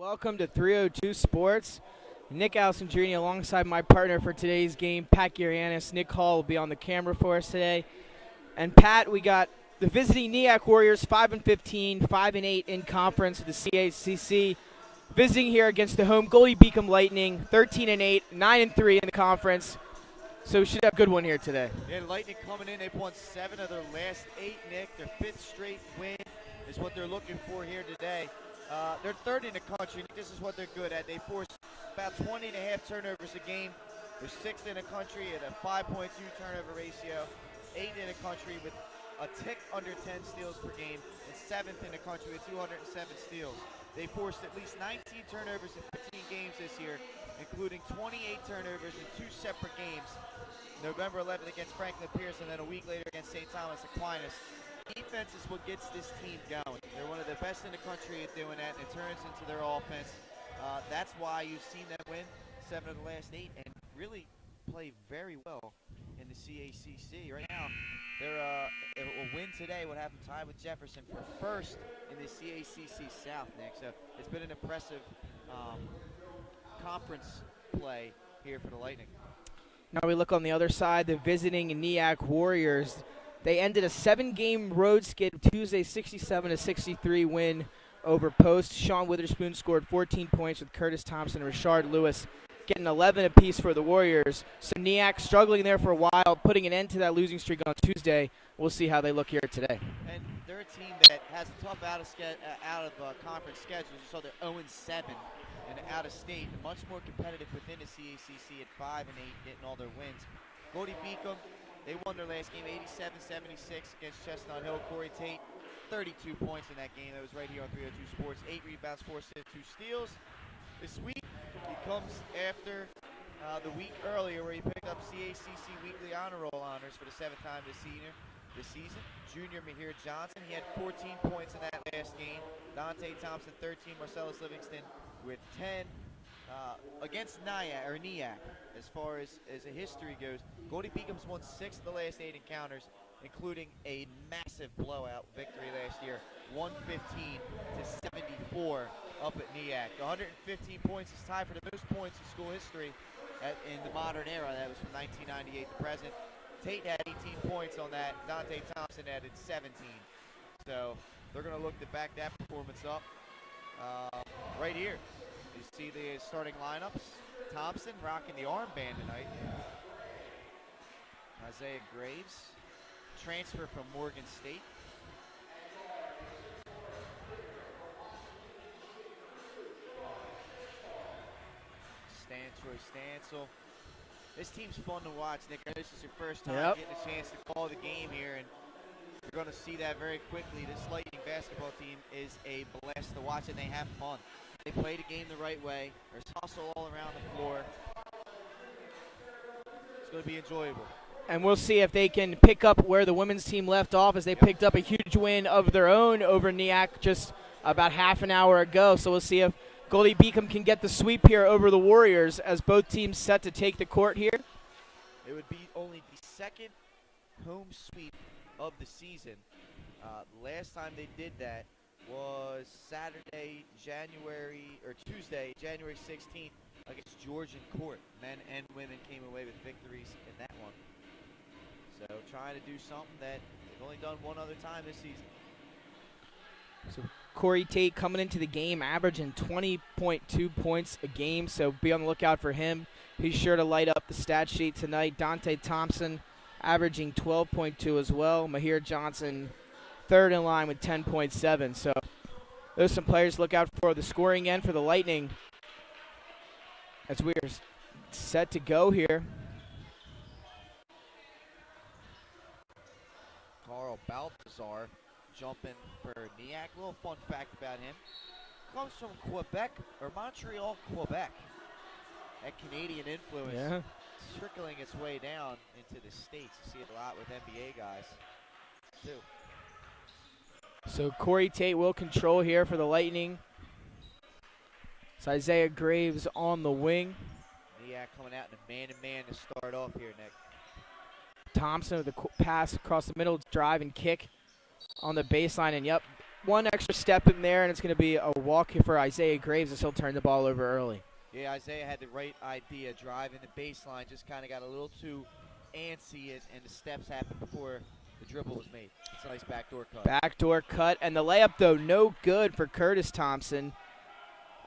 Welcome to 302 Sports. Nick Alessandrini alongside my partner for today's game, Pat Girianis. Nick Hall will be on the camera for us today. And Pat, we got the visiting Nyack Warriors 5-15, 5-8 in conference with the CACC. Visiting here against the home Goldey-Beacom Lightning, 13-8, 9-3 in the conference. So we should have a good one here today. Yeah, Lightning coming in. They've won 7 of their last 8, Nick. Their 5th straight win is what they're looking for here today. They're 3rd in the country. This is what they're good at. They force about 20.5 turnovers a game. They're 6th in the country at a 5.2 turnover ratio, 8th in the country with a tick under 10 steals per game, and 7th in the country with 207 steals. They forced at least 19 turnovers in 15 games this year, including 28 turnovers in 2 separate games. November 11th against Franklin Pierce, and then a week later against St. Thomas Aquinas. Defense is what gets this team going. They're one of the best in the country at doing that, and it turns into their offense. That's why you've seen them win 7 of the last 8 and really play very well in the CACC. Right now, they're a win today would have them tied with Jefferson for first in the CACC South, Nick. So it's been an impressive conference play here for the Lightning. Now we look on the other side, the visiting Nyack Warriors. They ended a 7-game road skid Tuesday, 67-63 win over Post. Sean Witherspoon scored 14 points with Curtis Thompson and Rashard Lewis getting 11 apiece for the Warriors. So Nyack struggling there for a while, putting an end to that losing streak on Tuesday. We'll see how they look here today. And they're a team that has a tough conference schedule. You saw they're 0-7 and out of state, and much more competitive within the CACC at 5-8, getting all their wins. Goldey-Beacom, they won their last game 87-76 against Chestnut Hill. Corey Tate, 32 points in that game. That was right here on 302 Sports. 8 rebounds, 4 assists, 2 steals. This week, he comes after the week earlier where he picked up CACC Weekly Honor Roll honors for the 7th time this season. Junior Mahir Johnson, he had 14 points in that last game. Dante Thompson, 13. Marcellus Livingston with 10. Against Nyack, as far as a history goes, Goldey-Beacom's won 6 of the last 8 encounters, including a massive blowout victory last year, 115-74 up at Nyack. 115 points is tied for the most points in school history in the modern era. That was from 1998 to present. Tate had 18 points on that. Dante Thompson added 17. So they're going to look to back that performance up right here. You see the starting lineups. Thompson rocking the armband tonight. Isaiah Graves, transfer from Morgan State. Troy Stansel. This team's fun to watch, Nick. This is your first time getting a chance to call the game here, and you're going to see that very quickly. This Lightning basketball team is a blast to watch, and they have fun. They play the game the right way. There's hustle all around the floor. It's going to be enjoyable. And we'll see if they can pick up where the women's team left off, as they picked up a huge win of their own over Nyack just about half an hour ago. So we'll see if Goldey-Beacom can get the sweep here over the Warriors, as both teams set to take the court here. It would be only the 2nd home sweep of the season. Last time they did that was Tuesday, January 16th against Georgian Court. Men and women came away with victories in that one. So trying to do something that they've only done one other time this season. So Corey Tate coming into the game averaging 20.2 points a game, so be on the lookout for him. He's sure to light up the stat sheet tonight. Dante Thompson averaging 12.2 as well. Mahir Johnson 3rd in line with 10.7. So those are some players to look out for. The scoring end for the Lightning as we are set to go here. Carl Balthazar jumping for Nyack. A little fun fact about him. Comes from Quebec, or Montreal, Quebec. That Canadian influence trickling its way down into the States. You see it a lot with NBA guys, too. So Corey Tate will control here for the Lightning. It's Isaiah Graves on the wing. Nyack coming out in a man-to-man to start off here, Nick. Thompson with the pass across the middle, drive and kick on the baseline. And, one extra step in there, and it's going to be a walk here for Isaiah Graves as he'll turn the ball over early. Yeah, Isaiah had the right idea, driving the baseline, just kind of got a little too antsy, and the steps happened before the dribble was made. It's a nice backdoor cut. Backdoor cut, and the layup, though, no good for Curtis Thompson.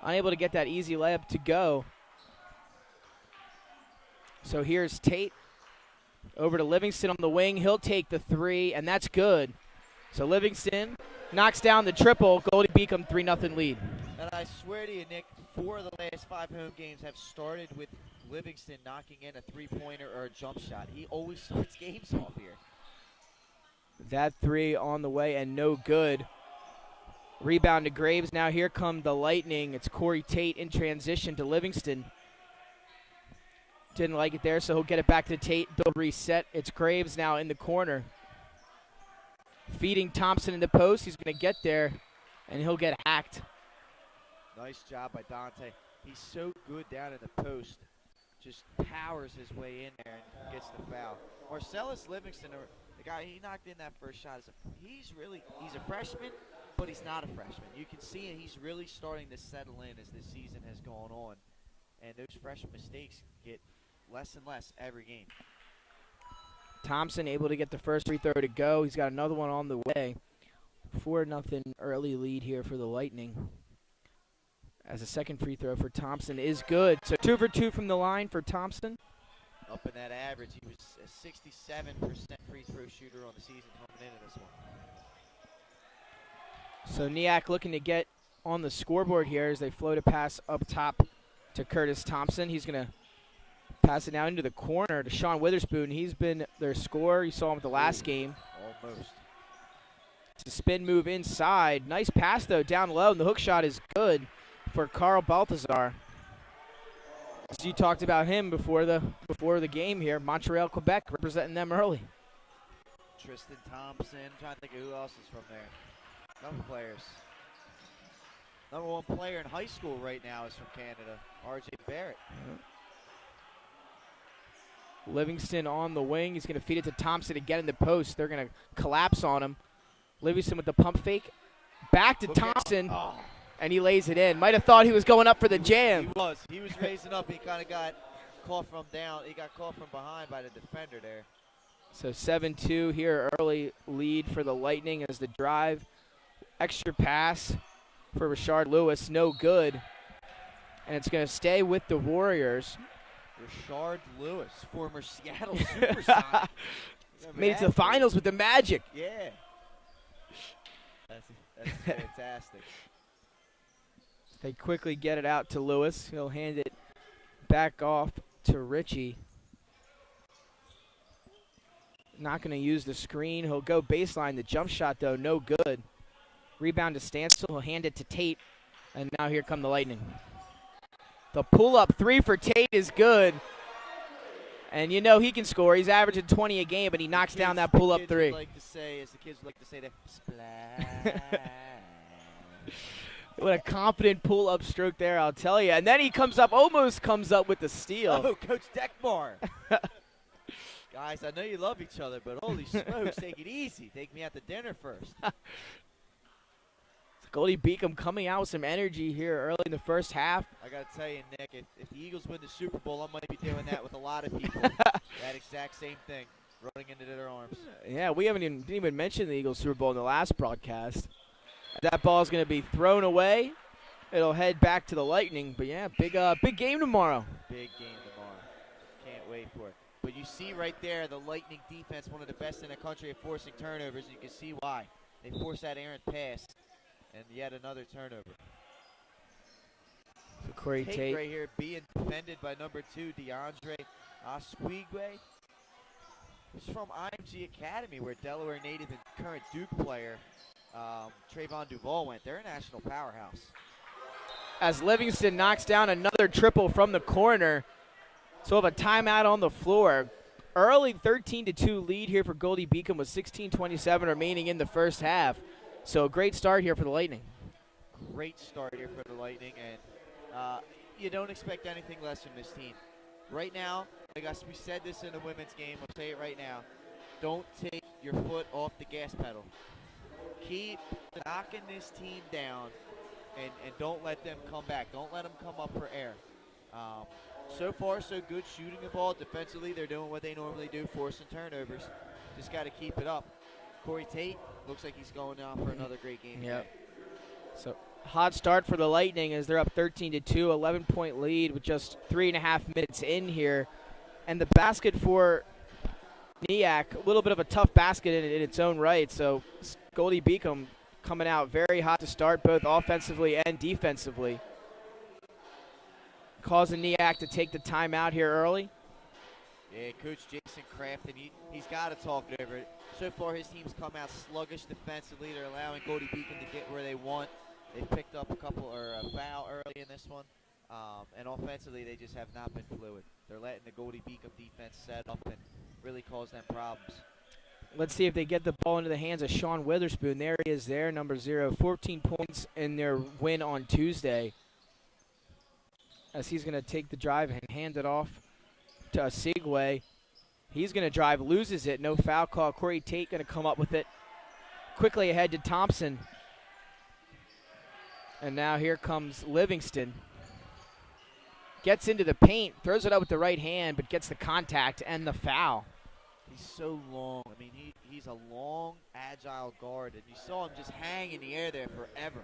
Unable to get that easy layup to go. So here's Tate over to Livingston on the wing. He'll take the three, and that's good. So Livingston knocks down the triple. Goldey-Beacom 3-0 lead. And I swear to you, Nick, 4 of the last 5 home games have started with Livingston knocking in a three-pointer or a jump shot. He always starts games off here. That three on the way and no good. Rebound to Graves. Now here come the Lightning. It's Corey Tate in transition to Livingston. Didn't like it there, so he'll get it back to Tate. They'll reset. It's Graves now in the corner. Feeding Thompson in the post. He's going to get there, and he'll get hacked. Nice job by Dante. He's so good down in the post. Just powers his way in there and gets the foul. Marcellus Livingston, the guy, he knocked in that first shot. He's a freshman, but he's not a freshman. You can see it. He's really starting to settle in as this season has gone on. And those freshman mistakes get less and less every game. Thompson able to get the first free throw to go. He's got another one on the way. 4-0 early lead here for the Lightning. As a second free throw for Thompson is good. So 2 for 2 from the line for Thompson. Up in that average. He was a 67% free throw shooter on the season coming into this one. So Nyack looking to get on the scoreboard here as they float a pass up top to Curtis Thompson. He's going to pass it now into the corner to Sean Witherspoon. He's been their scorer. You saw him at the last game. Almost. It's a spin move inside. Nice pass, though, down low, and the hook shot is good for Carl Balthazar. As you talked about him before the game here, Montreal, Quebec, representing them early. Tristan Thompson. I'm trying to think of who else is from there. Number players. Number 1 player in high school right now is from Canada, R.J. Barrett. Livingston on the wing. He's going to feed it to Thompson to get in the post. They're going to collapse on him. Livingston with the pump fake. Back to Thompson, and he lays it in. Might have thought he was going up for the jam. He was raising up. He kind of got caught from down. He got caught from behind by the defender there. So 7-2 here, early lead for the Lightning as the drive. Extra pass for Rashard Lewis, no good. And it's going to stay with the Warriors. Rashard Lewis, former Seattle Supersonic. Made it to the finals with the Magic. Yeah. That's fantastic. They quickly get it out to Lewis. He'll hand it back off to Richie. Not going to use the screen. He'll go baseline. The jump shot, though, no good. Rebound to Stancil. He'll hand it to Tate. And now here come the Lightning. The pull-up three for Tate is good. And you know he can score. He's averaging 20 a game, but he knocks down that pull-up three. As the kids would like to say, that splash. What a confident pull-up stroke there, I'll tell you. And then he almost comes up with the steal. Oh, Coach Deckmar. Guys, I know you love each other, but holy smokes, take it easy. Take me out to dinner first. Goldey-Beacom coming out with some energy here early in the first half. I got to tell you, Nick, if the Eagles win the Super Bowl, I might be doing that with a lot of people. That exact same thing, running into their arms. Yeah, we didn't even mention the Eagles Super Bowl in the last broadcast. That ball is going to be thrown away. It'll head back to the Lightning. But, yeah, big game tomorrow. Big game tomorrow. Can't wait for it. But you see right there, the Lightning defense, one of the best in the country at forcing turnovers. You can see why. They forced that errant pass. And yet another turnover. So Corey Tate right here being defended by number 2, DeAndre Oswegwe. He's from IMG Academy, where Delaware native and current Duke player Trayvon Duval went. They're a national powerhouse. As Livingston knocks down another triple from the corner. So we'll have a timeout on the floor. Early 13-2 lead here for Goldey-Beacom with 16:27 remaining in the first half. So a great start here for the Lightning. Great start here for the Lightning, and you don't expect anything less from this team. Right now, I guess we said this in the women's game, I'll say it right now, don't take your foot off the gas pedal. keep knocking this team down and don't let them come back. Don't let them come up for air. So far, so good shooting the ball. Defensively, they're doing what they normally do, forcing turnovers. Just got to keep it up. Corey Tate looks like he's going out for another great game. Yep. So hot start for the Lightning as they're up 13-2, 11-point lead with just 3.5 minutes in here. And the basket for Nyack, a little bit of a tough basket in its own right. So Goldey-Beacom coming out very hot to start, both offensively and defensively. Causing Nyack to take the timeout here early. Yeah, Coach Jason Kraft, and he's got to talk it over. So far, his team's come out sluggish defensively. They're allowing Goldey-Beacom to get where they want. They've picked up a foul early in this one. And offensively, they just have not been fluid. They're letting the Goldey-Beacom defense set up and really cause them problems. Let's see if they get the ball into the hands of Sean Witherspoon. There he is there, number 0. 14 points in their win on Tuesday. As he's going to take the drive and hand it off to Sigwe. He's going to drive, loses it. No foul call. Corey Tate going to come up with it. Quickly ahead to Thompson. And now here comes Livingston. Gets into the paint, throws it up with the right hand, but gets the contact and the foul. He's so long. I mean, he's a long, agile guard, and you saw him just hang in the air there forever.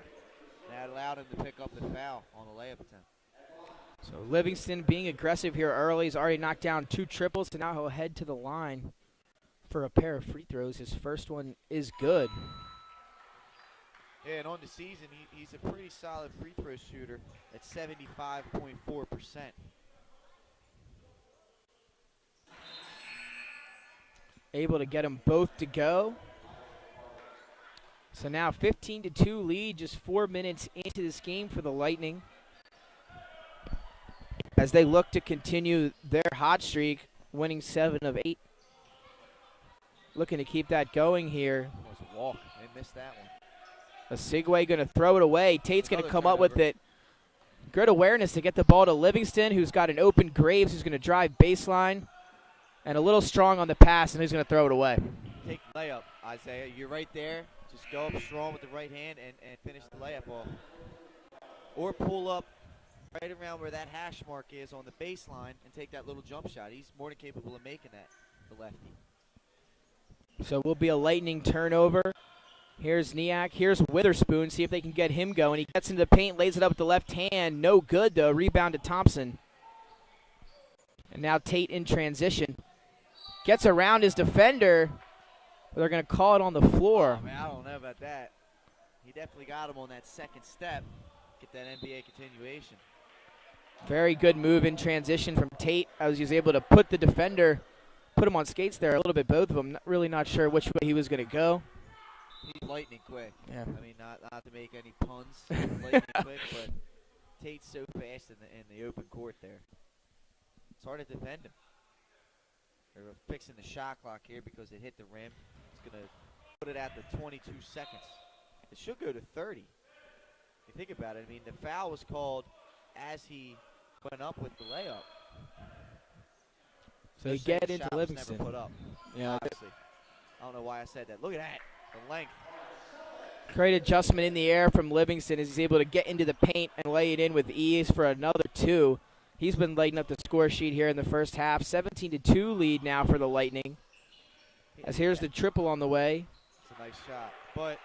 That allowed him to pick up the foul on the layup attempt. So Livingston being aggressive here early. He's already knocked down 2 triples, and now he'll head to the line for a pair of free throws. His first one is good. Yeah, and on the season, he's a pretty solid free throw shooter at 75.4%. Able to get them both to go. So now 15-2 lead, just 4 minutes into this game for the Lightning, as they look to continue their hot streak, winning 7 of 8. Looking to keep that going here. Almost a walk. They missed that one. Sigwe going to throw it away. Tate's going to come up with it. Good awareness to get the ball to Livingston, who's got an open Graves, who's going to drive baseline. And a little strong on the pass, and he's going to throw it away. Take the layup, Isaiah. You're right there. Just go up strong with the right hand and finish the layup off. Or pull up right around where that hash mark is on the baseline and take that little jump shot. He's more than capable of making that, the lefty. So will be a Lightning turnover. Here's Nyack. Here's Witherspoon. See if they can get him going. He gets into the paint, lays it up with the left hand. No good, though. Rebound to Thompson. And now Tate in transition. Gets around his defender. They're going to call it on the floor. Oh, man, I don't know about that. He definitely got him on that second step. Get that NBA continuation. Very good move in transition from Tate, as he was able to put the defender, put him on skates there a little bit, both of them. Really not sure which way he was going to go. He's lightning quick. Yeah. I mean, not to make any puns, lightning quick, but Tate's so fast in the open court there. It's hard to defend him. They're fixing the shot clock here because it hit the rim. It's going to put it at the 22 seconds. It should go to 30. If you think about it, I mean, the foul was called as he went up with the layup. So you get into Livingston. Never put up. Yeah. Obviously. I don't know why I said that. Look at that. The length. Great adjustment in the air from Livingston as he's able to get into the paint and lay it in with ease for another 2. He's been lighting up the score sheet here in the first half. 17-2 lead now for the Lightning. As here's the triple on the way. It's a nice shot. But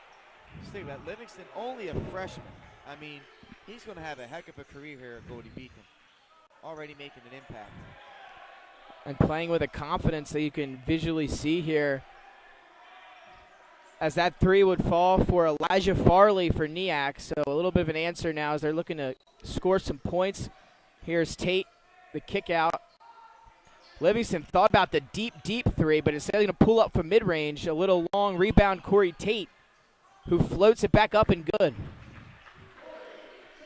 just think about it, Livingston, only a freshman. I mean, he's going to have a heck of a career here at Goldey-Beacom. Already making an impact. And playing with a confidence that you can visually see here. As that 3 would fall for Elijah Farley for Nyack. So a little bit of an answer now as they're looking to score some points. Here's Tate, the kick out. Livingston thought about the deep 3, but instead they're going to pull up from mid-range. A little long rebound, Corey Tate, who floats it back up and good.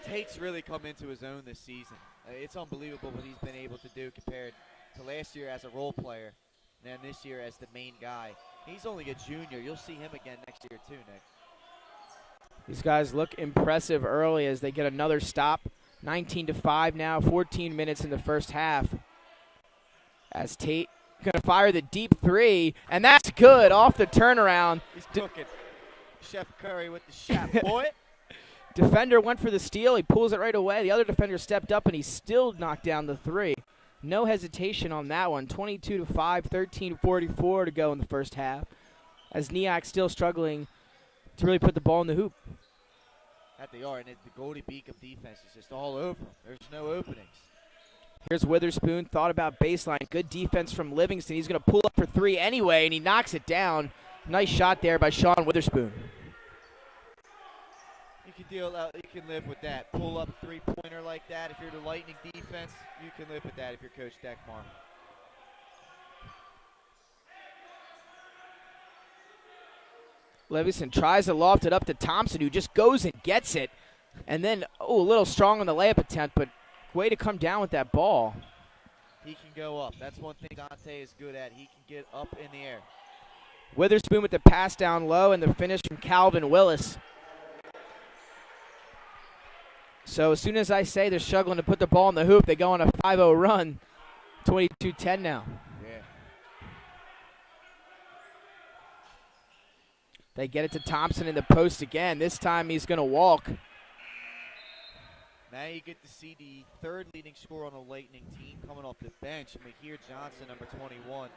Tate's really come into his own this season. It's unbelievable what he's been able to do compared to last year as a role player, and then this year as the main guy. He's only a junior. You'll see him again next year too, Nick. These guys look impressive early as they get another stop. 19-5 now, 14 minutes in the first half. As Tate going to fire the deep 3, and that's good off the turnaround. He's cooking. Chef Curry with the shot, boy. Defender went for the steal. He pulls it right away. The other defender stepped up, and he still knocked down the three. No hesitation on that one. 22-5, 13:44 to go in the first half, as Nyack still struggling to really put the ball in the hoop. That they are, and the Goldey-Beacom defense is just all over them. There's no openings. Here's Witherspoon. Thought about baseline. Good defense from Livingston. He's going to pull up for three anyway, and he knocks it down. Nice shot there by Sean Witherspoon. You can live with that. Pull up three-pointer like that. If you're the Lightning defense, you can live with that if you're Coach Deckmar. Livingston tries to loft it up to Thompson, who just goes and gets it. And then, a little strong on the layup attempt, but way to come down with that ball. He can go up. That's one thing Dante is good at. He can get up in the air. Witherspoon with the pass down low, and the finish from Calvin Willis. So as soon as I say they're struggling to put the ball in the hoop, they go on a 5-0 run, 22-10 now. Yeah. They get it to Thompson in the post again. This time he's going to walk. Now you get to see the third leading scorer on the Lightning team coming off the bench. Mahir Johnson, number 21,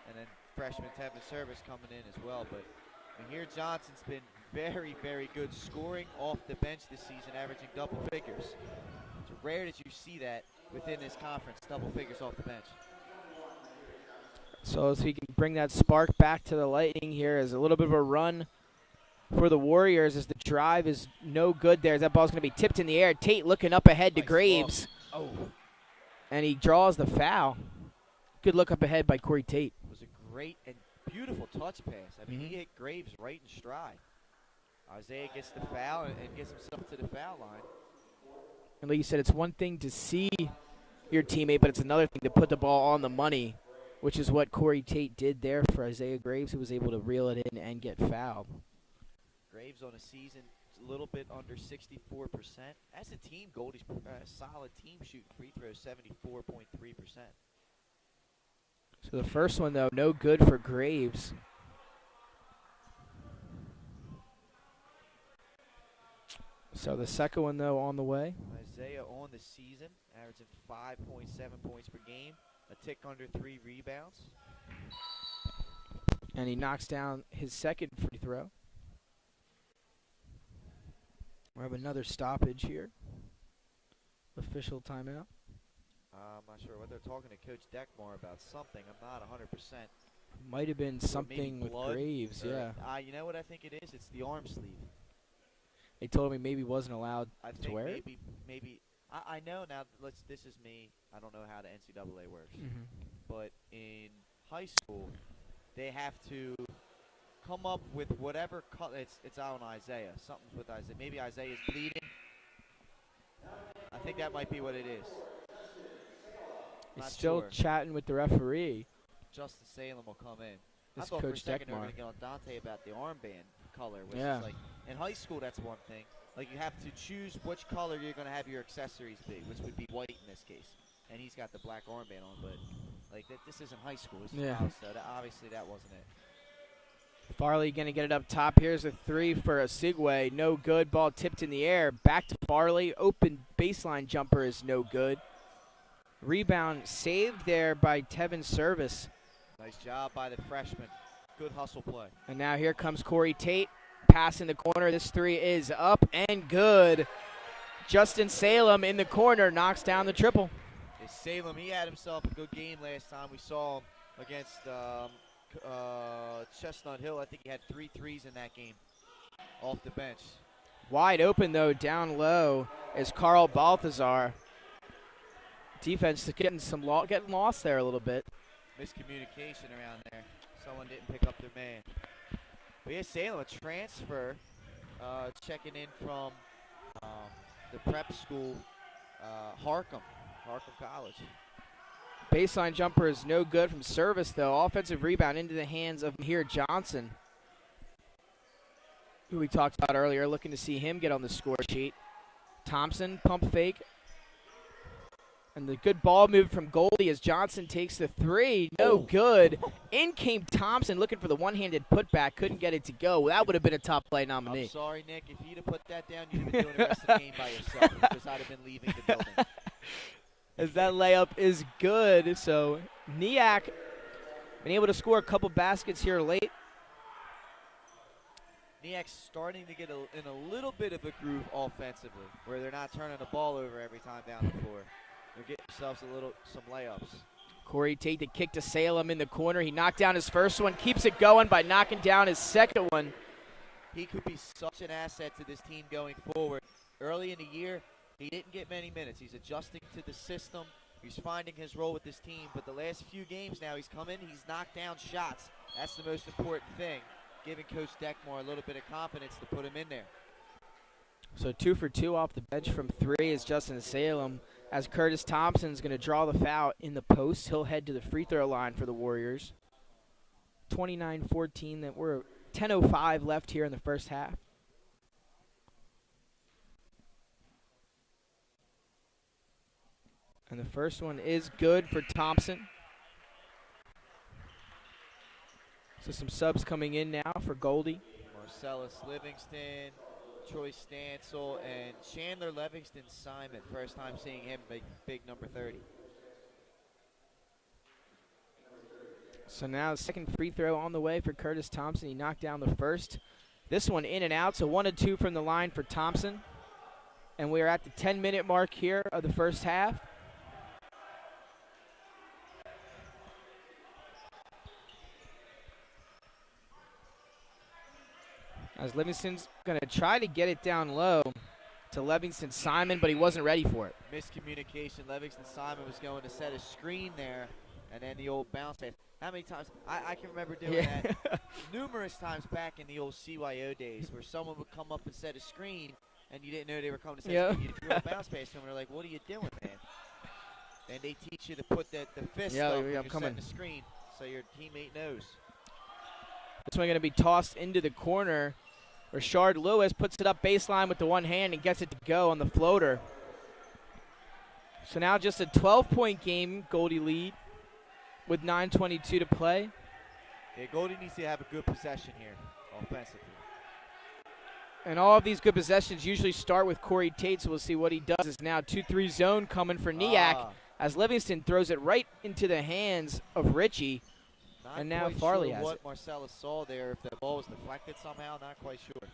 and then freshman Tevin Service coming in as well. But Mahir Johnson's been very, very good scoring off the bench this season, averaging double figures. It's rare that you see that within this conference, double figures off the bench. So as we can bring that spark back to the Lightning here, as a little bit of a run for the Warriors, as the drive is no good there. That ball's going to be tipped in the air. Tate looking up ahead to Graves. Oh. And he draws the foul. Good look up ahead by Corey Tate. It was a great and beautiful touch pass. I mean, he hit Graves right in stride. Isaiah gets the foul and gets himself to the foul line. And like you said, it's one thing to see your teammate, but it's another thing to put the ball on the money, which is what Corey Tate did there for Isaiah Graves, who was able to reel it in and get fouled. Graves on a season a little bit under 64%. As a team, Goldie's a solid team shooting free throws, 74.3%. So the first one, though, no good for Graves. So the second one, though, on the way. Isaiah on the season, averaging 5.7 points per game, a tick under 3 rebounds. And he knocks down his second free throw. We have another stoppage here. Official timeout. I'm not sure what they're talking to Coach Deckmar about. Something. I'm not 100%. Might have been something with Graves, yeah. You know what I think it is? It's the arm sleeve. They told him he maybe wasn't allowed to wear it? Maybe. I know now. This is me. I don't know how the NCAA works. But in high school, they have to come up with whatever color. It's on Isaiah. Something's with Isaiah. Maybe Isaiah's bleeding. I think that might be what it is. He's still chatting with the referee. Justin Salem will come in. This I thought for a Coach second they were Deckmar. going to get on Dante about the armband color, which Yeah. is like, in high school that's one thing. Like you have to choose which color you're going to have your accessories be, which would be white in this case. And he's got the black armband on, but like this isn't high school. This is college, so obviously that wasn't it. Farley going to get it up top. Here's a three for Osigwe. No good. Ball tipped in the air. Back to Farley. Open baseline jumper is no good. Rebound saved there by Tevin Service. Nice job by the freshman. Good hustle play. And now here comes Corey Tate. Pass in the corner. This three is up and good. Justin Salem in the corner knocks down the triple. Salem, he had himself a good game last time. We saw him against Chestnut Hill. I think he had 3 threes in that game off the bench. Wide open, though, down low is Carl Balthazar. Defense is getting lost there a little bit. Miscommunication around there. Someone didn't pick up their man. But yeah, Salem, a transfer, checking in from the prep school, Harcum College. Baseline jumper is no good from Service, though. Offensive rebound into the hands of Mahir Johnson, who we talked about earlier, looking to see him get on the score sheet. Thompson, pump fake. And the good ball move from Goldie as Johnson takes the three. No good. In came Thompson looking for the one-handed putback. Couldn't get it to go. That would have been a top play nominee. I'm sorry, Nick. If you'd have put that down, you'd have been doing the rest of the game by yourself because I'd have been leaving the building. As that layup is good. So Nyack been able to score a couple baskets here late. Nyack's starting to get in a little bit of a groove offensively, where they're not turning the ball over every time down the floor. They're getting themselves some layups. Corey Tate, the kick to Salem in the corner. He knocked down his first one, keeps it going by knocking down his second one. He could be such an asset to this team going forward. Early in the year, he didn't get many minutes. He's adjusting to the system. He's finding his role with this team. But the last few games now, he's come in, he's knocked down shots. That's the most important thing, giving Coach Deckmore a little bit of confidence to put him in there. So 2 for 2 off the bench from 3 is Justin Salem. As Curtis Thompson's going to draw the foul in the post, he'll head to the free throw line for the Warriors. 29-14, that we're 10:05 left here in the first half. And the first one is good for Thompson. So some subs coming in now for Goldie. Marcellus Livingston, Troy Stansel, and Chandler Livingston Simon. First time seeing him, big number 30. So now the second free throw on the way for Curtis Thompson. He knocked down the first. This one in and out, so 1 and 2 from the line for Thompson. And we are at the 10-minute mark here of the first half. As Livingston's going to try to get it down low to Livingston Simon, but he wasn't ready for it. Miscommunication. Livingston Simon was going to set a screen there, and then the old bounce pass. How many times? I can remember doing that numerous times back in the old CYO days where someone would come up and set a screen, and you didn't know they were coming to set a screen. You threw a bounce pass to them, and they're like, what are you doing, man? And they teach you to put the fist up when you're setting the screen so your teammate knows. This one going to be tossed into the corner. Rashard Lewis puts it up baseline with the one hand and gets it to go on the floater. So now just a 12-point game, Goldie lead with 9:22 to play. Yeah, Goldie needs to have a good possession here offensively. And all of these good possessions usually start with Corey Tate, so we'll see what he does. It's now 2-3 zone coming for Nyack as Livingston throws it right into the hands of Richie. Not and now quite Farley sure has what it. Marcellus saw there, if the ball was deflected somehow, not quite sure.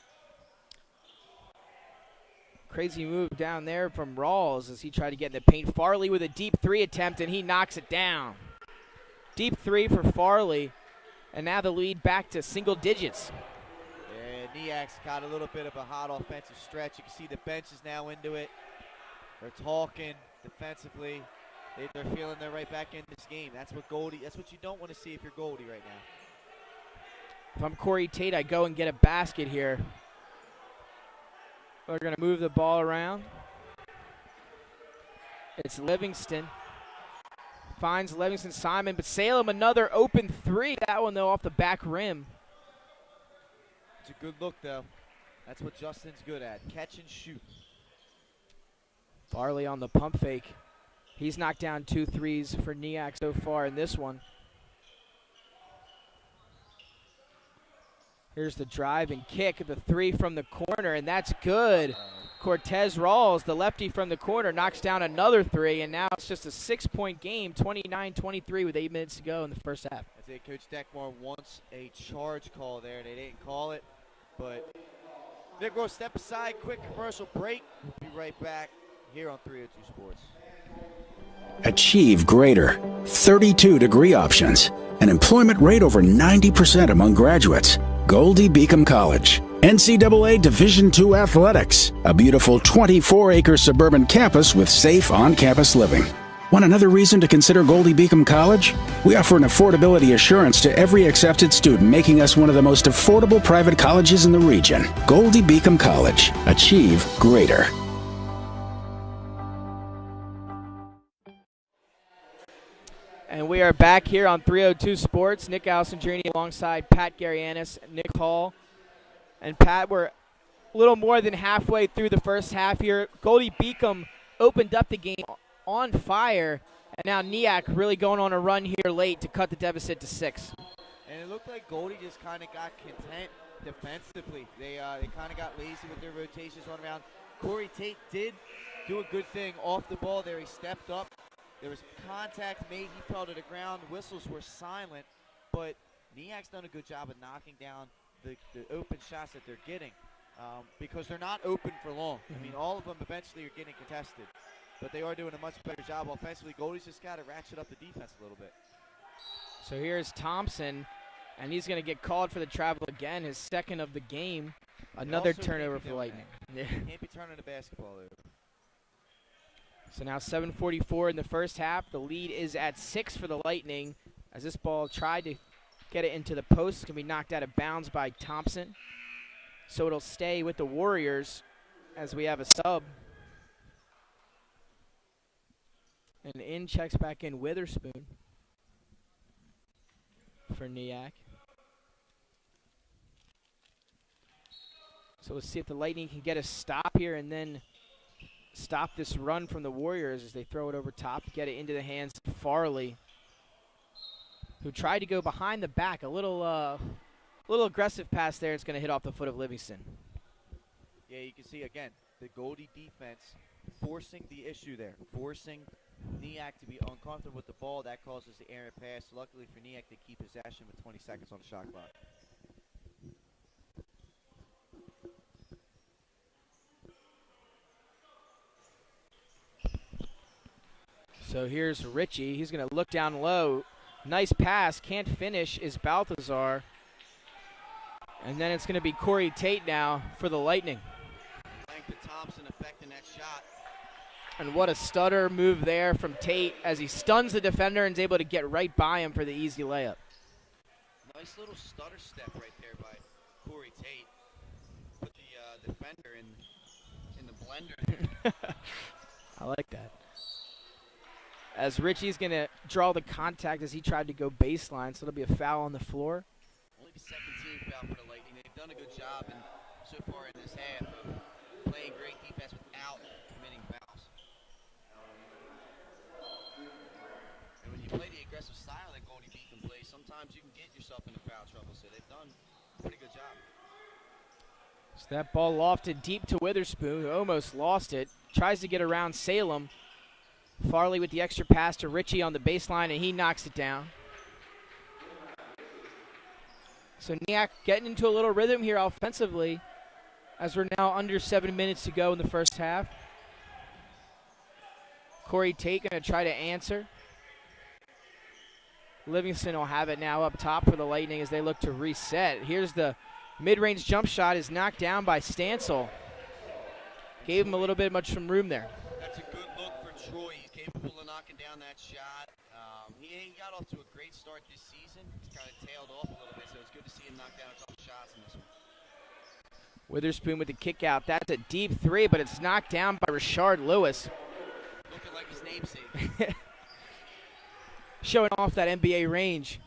Crazy move down there from Rawls as he tried to get in the paint. Farley with a deep 3 attempt, and he knocks it down. Deep 3 for Farley, and now the lead back to single digits. Yeah, Nyack's got a little bit of a hot offensive stretch. You can see the bench is now into it. They're talking defensively. They're feeling they're right back in this game. That's what you don't want to see if you're Goldie right now. If I'm Corey Tate, I go and get a basket here. We're going to move the ball around. It's Livingston. Finds Livingston Simon, but Salem another open 3. That one, though, off the back rim. It's a good look, though. That's what Justin's good at, catch and shoot. Farley on the pump fake. He's knocked down 2 threes for Nyack so far in this one. Here's the drive and kick, the 3 from the corner, and that's good. Cortez Rawls, the lefty from the corner, knocks down another 3, and now it's just a 6-point game, 29-23 with 8 minutes to go in the first half. I think Coach Deckmore wants a charge call there. They didn't call it, but Nick, we'll step aside, quick commercial break. We'll be right back here on 302 Sports. Achieve greater. 32-degree options. An employment rate over 90% among graduates. Goldey-Beacom College. NCAA Division II athletics. A beautiful 24-acre suburban campus with safe on-campus living. Want another reason to consider Goldey-Beacom College? We offer an affordability assurance to every accepted student, making us one of the most affordable private colleges in the region. Goldey-Beacom College. Achieve greater. And we are back here on 302 Sports. Nick Alessandrini alongside Pat Garianis, Nick Hall. And Pat, we're a little more than halfway through the first half here. Goldey-Beacom opened up the game on fire. And now Nyack really going on a run here late to cut the deficit to 6. And it looked like Goldie just kind of got content defensively. They kind of got lazy with their rotations on around. Corey Tate did do a good thing off the ball there. He stepped up. There was contact made. He fell to the ground. Whistles were silent. But Nyack's done a good job of knocking down the open shots that they're getting because they're not open for long. I mean, all of them eventually are getting contested. But they are doing a much better job offensively. Goldie's just got to ratchet up the defense a little bit. So here's Thompson, and he's going to get called for the travel again, his second of the game. Another turnover for Lightning. Yeah. Can't be turning the basketball over. So now 7:44 in the first half. The lead is at 6 for the Lightning as this ball tried to get it into the post. It's going to be knocked out of bounds by Thompson. So it'll stay with the Warriors as we have a sub. And in checks back in Witherspoon for Nyack. So let's see if the Lightning can get a stop here and then stop this run from the Warriors as they throw it over top, get it into the hands of Farley, who tried to go behind the back. A little aggressive pass there. It's going to hit off the foot of Livingston. Yeah, you can see, again, the Goldie defense forcing the issue there, forcing Nyack to be uncomfortable with the ball. That causes the errant pass. Luckily for Nyack, they keep possession with 20 seconds on the shot clock. So here's Ritchie. He's going to look down low. Nice pass. Can't finish is Balthazar. And then it's going to be Corey Tate now for the Lightning. Length of Thompson affecting that shot. And what a stutter move there from Tate as he stuns the defender and is able to get right by him for the easy layup. Nice little stutter step right there by Corey Tate. Put the defender in the blender. I like that. As Ritchie's going to draw the contact as he tried to go baseline, so it'll be a foul on the floor. Only the second team foul for the Lightning. They've done a good job so far in this half of playing great defense without committing fouls. And when you play the aggressive style that Goldey-Beacom plays, sometimes you can get yourself into foul trouble, so they've done a pretty good job. So that ball lofted deep to Witherspoon, who almost lost it. Tries to get around Salem. Farley with the extra pass to Ritchie on the baseline, and he knocks it down. So Nyack getting into a little rhythm here offensively as we're now under 7 minutes to go in the first half. Corey Tate going to try to answer. Livingston will have it now up top for the Lightning as they look to reset. Here's the mid-range jump shot is knocked down by Stansel. Gave him a little bit much some room there. That's a good look for Troy. He's capable of knocking down that shot. He got off to a great start this season. He's kind of tailed off a little bit, so it's good to see him knock down a couple shots in this one. Witherspoon with the kick out. That's a deep three, but it's knocked down by Rashard Lewis. Looking like his namesake. Showing off that NBA range.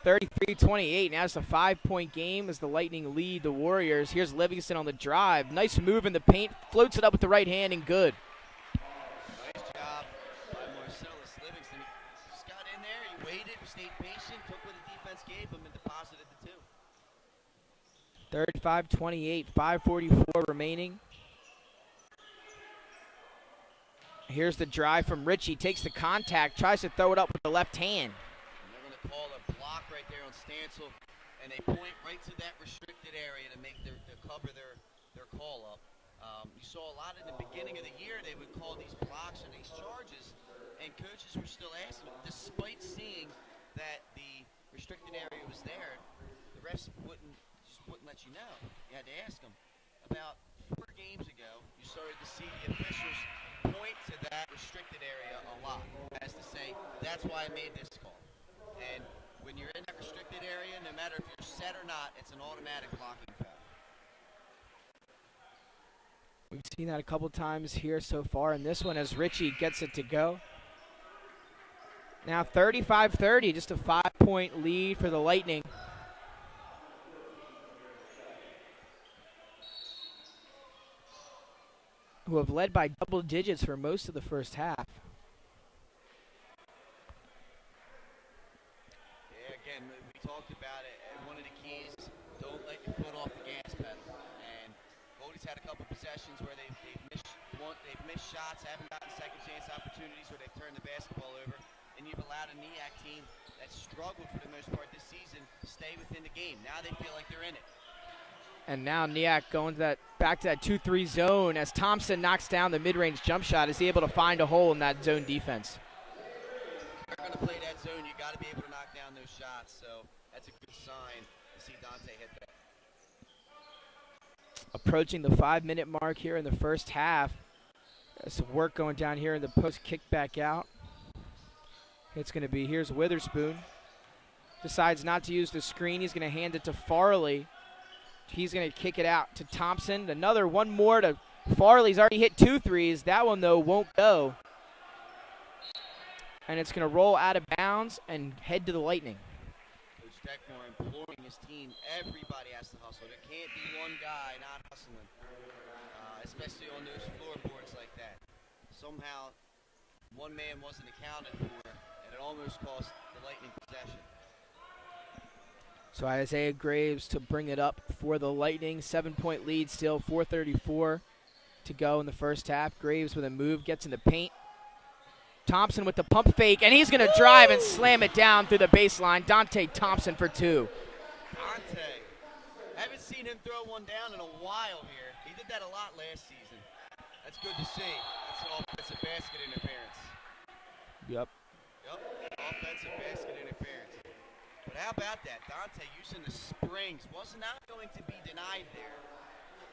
33-28. Now it's a 5-point game as the Lightning lead the Warriors. Here's Livingston on the drive. Nice move in the paint. Floats it up with the right hand and good. Nice job by Marcellus Livingston. He just got in there. He waited, stayed patient, took what the defense gave him, and deposited the two. 35-28. 5:44 remaining. Here's the drive from Ritchie. Takes the contact. Tries to throw it up with the left hand. Call a block right there on Stansel, and they point right to that restricted area to make to cover their call up. You saw a lot in the beginning of the year. They would call these blocks and these charges, and coaches were still asking them, despite seeing that the restricted area was there, the refs wouldn't let you know. You had to ask them. About 4 games ago, you started to see the officials point to that restricted area a lot, as to say, that's why I made this call. And when you're in that restricted area, no matter if you're set or not, it's an automatic blocking foul. We've seen that a couple times here so far in this one as Ritchie gets it to go. Now 35-30, just a 5-point lead for the Lightning. who have led by double digits for most of the first half. Yeah, again, we talked about it. One of the keys, don't let your foot off the gas pedal. And Goldie's had a couple possessions where they've missed shots, haven't gotten second chance opportunities where they've turned the basketball over. And you've allowed a Nyack team that struggled for the most part this season to stay within the game. Now they feel like they're in it. And now Nyack going to back to that 2-3 zone as Thompson knocks down the mid-range jump shot. Is he able to find a hole in that zone defense? If you're going to play that zone, you got to be able to knock down those shots. So that's a good sign to see Dante hit that. Approaching the 5-minute mark here in the first half. There's some work going down here in the post, kick back out. It's going to be, here's Witherspoon. Decides not to use the screen. He's going to hand it to Farley. He's going to kick it out to Thompson. Another one more to Farley's already hit 2 threes. That one, though, won't go. And it's going to roll out of bounds and head to the Lightning. Coach Deckmore imploring his team, everybody has to hustle. There can't be one guy not hustling, especially on those floorboards like that. Somehow, one man wasn't accounted for, and it almost cost the Lightning possession. So Isaiah Graves to bring it up for the Lightning. 7-point lead still, 4:34 to go in the first half. Graves with a move, gets in the paint. Thompson with the pump fake, and he's going to drive and slam it down through the baseline. Dante Thompson for 2. Dante. Haven't seen him throw one down in a while here. He did that a lot last season. That's good to see. That's an offensive basket interference. Yep. Offensive basket interference. But how about that? Dante using the springs was not going to be denied there.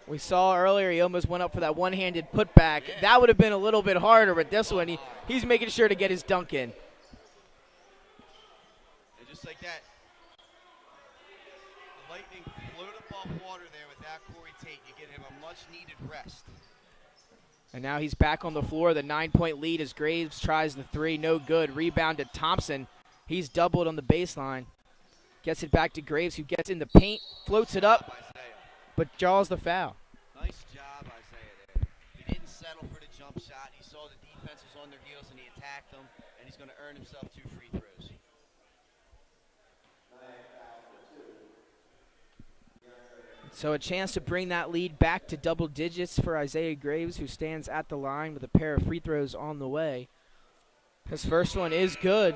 We saw earlier he almost went up for that one-handed putback. Yeah. That would have been a little bit harder, but this one, he's making sure to get his dunk in. And just like that, the Lightning float above water there without Corey Tate. You get him a much-needed rest. And now he's back on the floor. The 9-point lead as Graves tries the 3. No good. Rebound to Thompson. He's doubled on the baseline. Gets it back to Graves, who gets in the paint, floats it up, but draws the foul. Nice job, Isaiah, there. He didn't settle for the jump shot. He saw the defense was on their heels, and he attacked them, and he's going to earn himself 2 free throws. So a chance to bring that lead back to double digits for Isaiah Graves, who stands at the line with a pair of free throws on the way. His first one is good.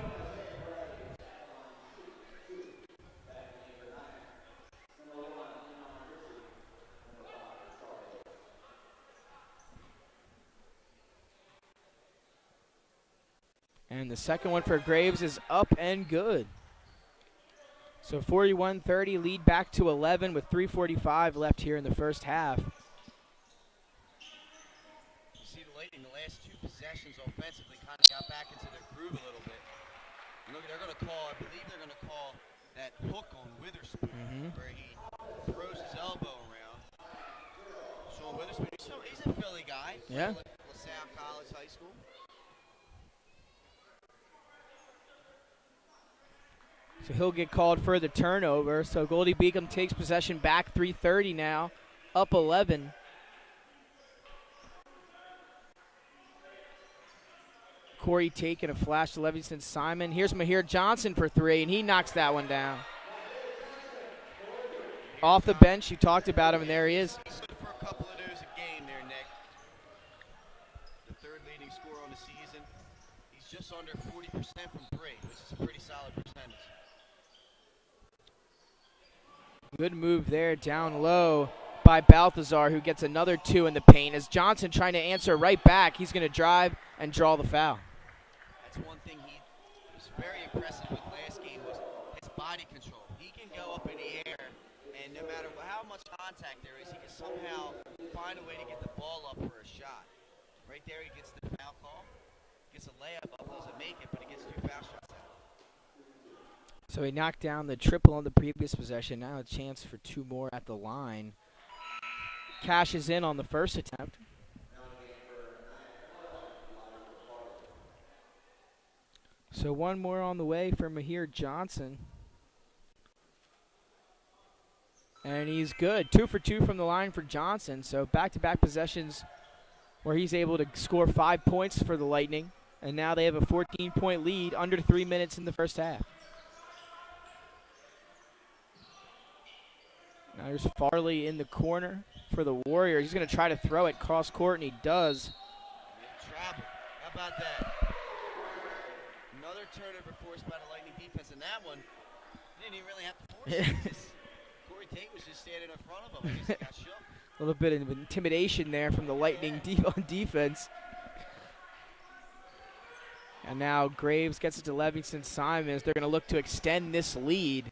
And the second one for Graves is up and good. So 41-30, lead back to 11 with 3:45 left here in the first half. You see the Lightning, the last 2 possessions offensively kind of got back into their groove a little bit. Look, they're going to call, I believe they're going to call that hook on Witherspoon, where he throws his elbow around. So Witherspoon, he's a Philly guy. Yeah. LaSalle College High School. So he'll get called for the turnover. So Goldey-Beacom takes possession back, 3:30 now, up 11. Corey taking a flash to Livingston Simon. Here's Mahir Johnson for 3, and he knocks that one down. Off the bench, you talked about him, and there he is. For a couple of those a game there, Nick. The 3rd leading scorer on the season. He's just under 40% from 3, which is a pretty solid percentage. Good move there down low by Balthazar, who gets another 2 in the paint. As Johnson trying to answer right back, he's going to drive and draw the foul. That's one thing he was very impressive with last game was his body control. He can go up in the air, and no matter how much contact there is, he can somehow find a way to get the ball up for a shot. Right there, he gets the foul call, gets a layup up, doesn't make it, but he gets 2 foul shots out. So he knocked down the triple on the previous possession. Now a chance for 2 more at the line. Cashes in on the first attempt. So 1 more on the way for Mahir Johnson. And he's good. 2 for 2 from the line for Johnson. So back-to-back possessions where he's able to score 5 points for the Lightning. And now they have a 14-point lead under 3 minutes in the first half. Now there's Farley in the corner for the Warriors. He's going to try to throw it cross court, and he does. Travel. How about that? Another turnover forced by the Lightning defense, and that one didn't even really have to force it. Corey Tate was just standing in front of him. I guess he got shoved. A little bit of intimidation there from the Lightning on defense. And now Graves gets it to Livingston Simons. They're going to look to extend this lead.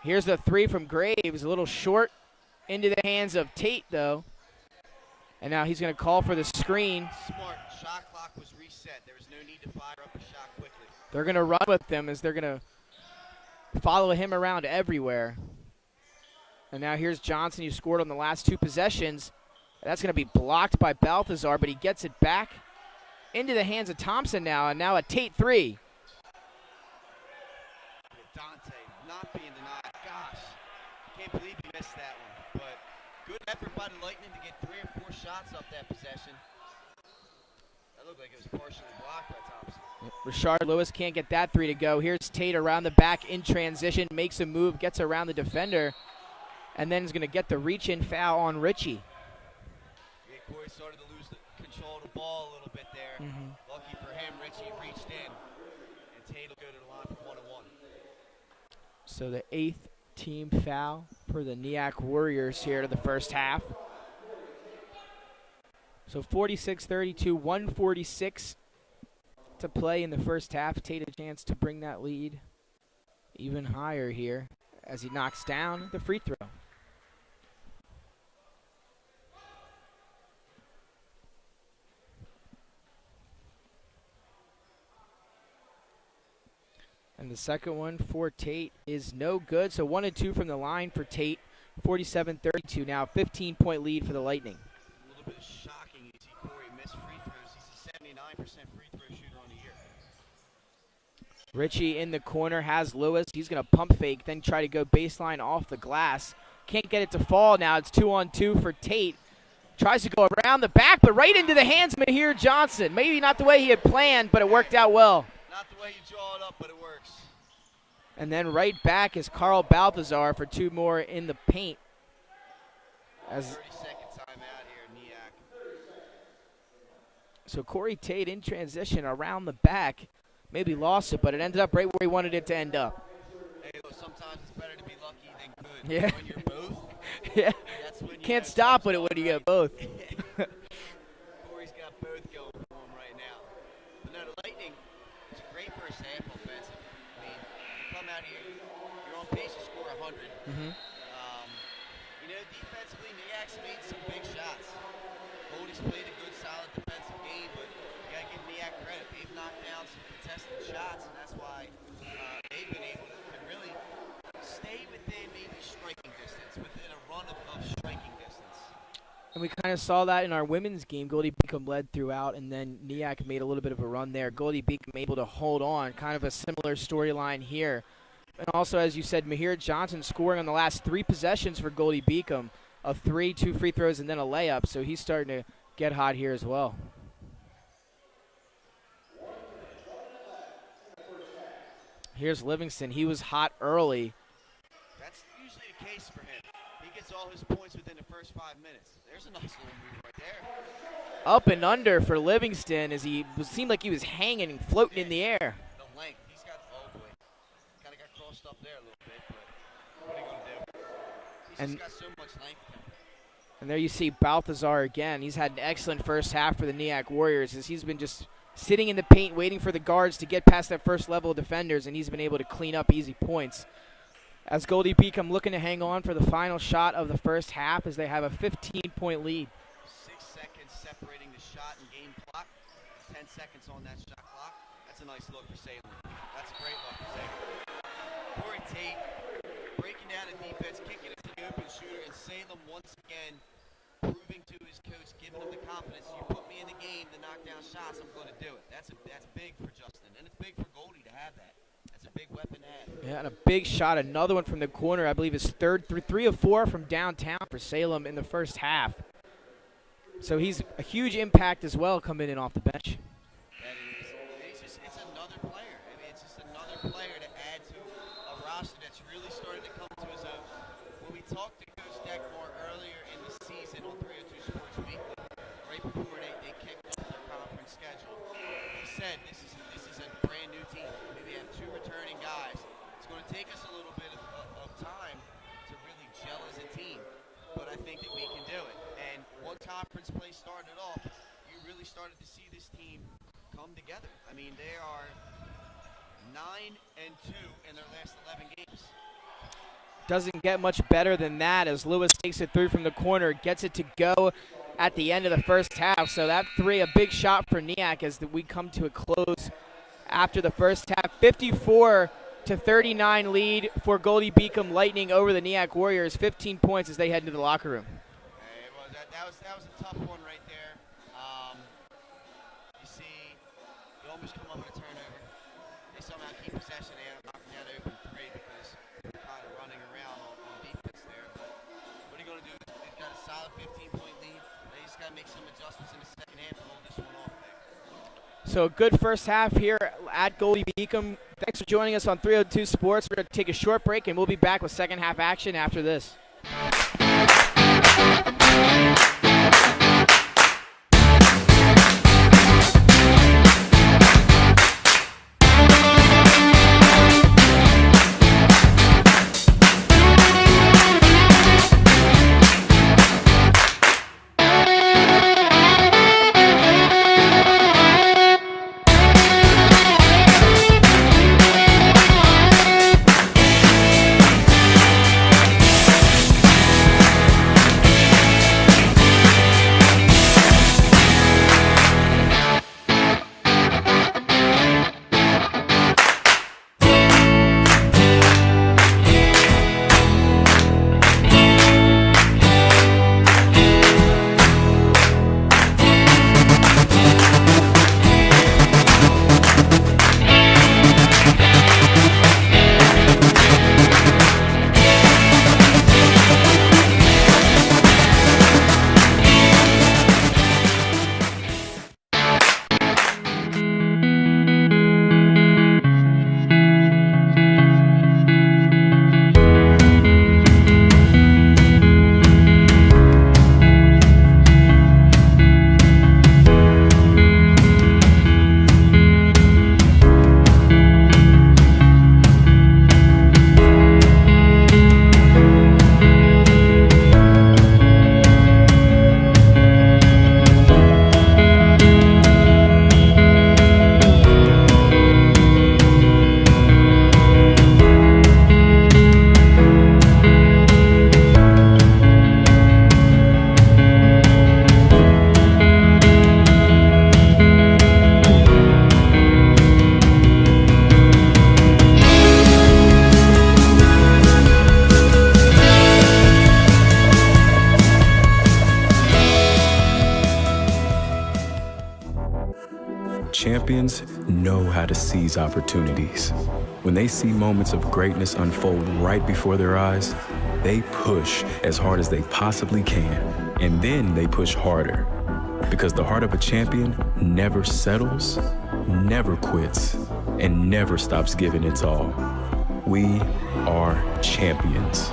Here's the three from Graves, a little short into the hands of Tate, though. And now he's going to call for the screen. Smart. Shot clock was reset. There was no need to fire up a shot quickly. They're going to run with them as they're going to follow him around everywhere. And now here's Johnson, who scored on the last 2 possessions. That's going to be blocked by Balthazar, but he gets it back into the hands of Thompson now, and now a Tate 3. Dante not being denied. Gosh, can't believe he missed that one. But good effort by the Lightning to get 3 or 4 shots off that possession. That looked like it was partially blocked by Thompson. Rashard Lewis can't get that 3 to go. Here's Tate around the back in transition, makes a move, gets around the defender, and then is going to get the reach-in foul on Richie. Yeah, Corey started to lose the control of the ball a little bit there. Lucky for him, Richie reached in, and Tate will go to the line for 1-1. So the 8th team foul for the Nyack Warriors here to the first half. So 46-32, 146 to play in the first half. Tate a chance to bring that lead even higher here as he knocks down the free throw. And the second one for Tate is no good. So 1 and 2 from the line for Tate. 47-32 now. 15-point lead for the Lightning. A little bit shocking. You see Corey miss free throws. He's a 79% free throw shooter on the year. Richie in the corner has Lewis. He's going to pump fake, then try to go baseline off the glass. Can't get it to fall now. It's 2-on-2 for Tate. Tries to go around the back, but right into the hands of Mahir Johnson. Maybe not the way he had planned, but it worked out well. Not the way you draw it up, but it works. And then right back is Carl Balthazar for 2 more in the paint. As 30-second timeout here in Nyack. So Corey Tate in transition around the back. Maybe lost it, but it ended up right where he wanted it to end up. Hey, look, sometimes it's better to be lucky than good. Yeah. When you're both, Yeah. that's when you Can't have stop some it when you stuff get both. Corey's got both going for him right now. But no, the Lightning, it's a great first half offensive. I mean, you come out here, you're on pace to score 100. You know, defensively, Nyack's made some big shots. Goldie's played a good, solid defensive game, but you got to give Nyack credit. They've knocked down some contested shots, and that's why they've been able to really stay within maybe striking distance, within a run of striking distance. And we kind of saw that in our women's game. Goldey-Beacom led throughout, and then Nyack made a little bit of a run there. Goldey-Beacom able to hold on. Kind of a similar storyline here. And also, as you said, Mahir Johnson scoring on the last 3 possessions for Goldey-Beacom. A 3, 2 free throws, and then a layup. So he's starting to get hot here as well. Here's Livingston. He was hot early. That's usually the case for him. He gets all his points within the first 5 minutes. There's a nice little move right there. Up and under for Livingston as he seemed like he was hanging and floating in the air. The length. He's got, oh boy, kind of got crossed up there a little bit, but what are you going to do? He's just got so much length to him. And there you see Balthazar again. He's had an excellent first half for the Nyack Warriors as he's been just sitting in the paint waiting for the guards to get past that first level of defenders, and he's been able to clean up easy points. As Goldey-Beacom looking to hang on for the final shot of the first half as they have a 15-point lead. 6 seconds separating the shot and game clock. 10 seconds on that shot clock. That's a nice look for Salem. That's a great look for Salem. Corey Tate breaking down the defense, kicking it to the open shooter, and Salem once again proving to his coach, giving him the confidence. You put me in the game to knock down shots, I'm going to do it. That's big for Justin, and it's big for Goldie to have that. That's a big weapon to have. Yeah, and a big shot. Another one from the corner. I believe his third, 3 of 4 from downtown for Salem in the first half. So he's a huge impact as well coming in off the bench. That it is. It's another player. I mean, it's just another player to add to a roster that's really starting to come to his own. When we talked to Coach Deckmore earlier in the season on 302 Sports Weekly, right before they kicked off their conference schedule, he said this is a brand new team. We have 2 returning guys. It's going to take us a little bit of time to really gel as a team, but I think that we can do it. And once conference play started off, you really started to see this team come together. I mean, they are 9-2 in their last 11 games. Doesn't get much better than that as Lewis takes it through from the corner, gets it to go at the end of the first half. So that 3, a big shot for Nyack as we come to a close after the first half. 54-39 lead for Goldey-Beacom Lightning over the Nyack Warriors. 15 points as they head into the locker room. That was a tough one right there. You see, you almost come up with a turnover. They somehow keep possession. They end up knocking that open 3 because they're kind of running around on defense there. But what are you going to do? They've got a solid 15-point lead. They just got to make some adjustments in the second half to hold this one off there. So a good first half here at Goldey-Beacom. Thanks for joining us on 302 Sports. We're going to take a short break, and we'll be back with second half action after this. Champions know how to seize opportunities. When they see moments of greatness unfold right before their eyes, they push as hard as they possibly can, and then they push harder. Because the heart of a champion never settles, never quits, and never stops giving its all. We are champions.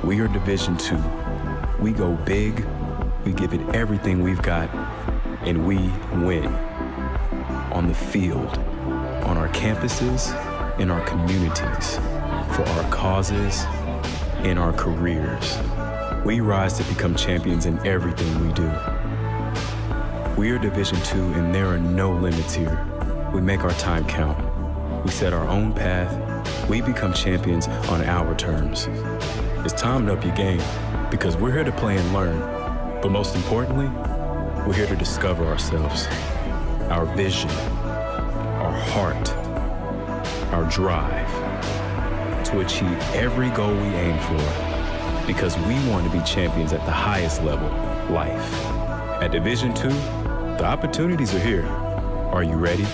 We are Division II. We go big, we give it everything we've got, and we win. On the field, on our campuses, in our communities, for our causes, in our careers. We rise to become champions in everything we do. We are Division II, and there are no limits here. We make our time count. We set our own path. We become champions on our terms. It's time to up your game, because we're here to play and learn. But most importantly, we're here to discover ourselves, our vision, our heart, our drive, to achieve every goal we aim for, because we want to be champions at the highest level, life. At Division II, the opportunities are here. Are you ready?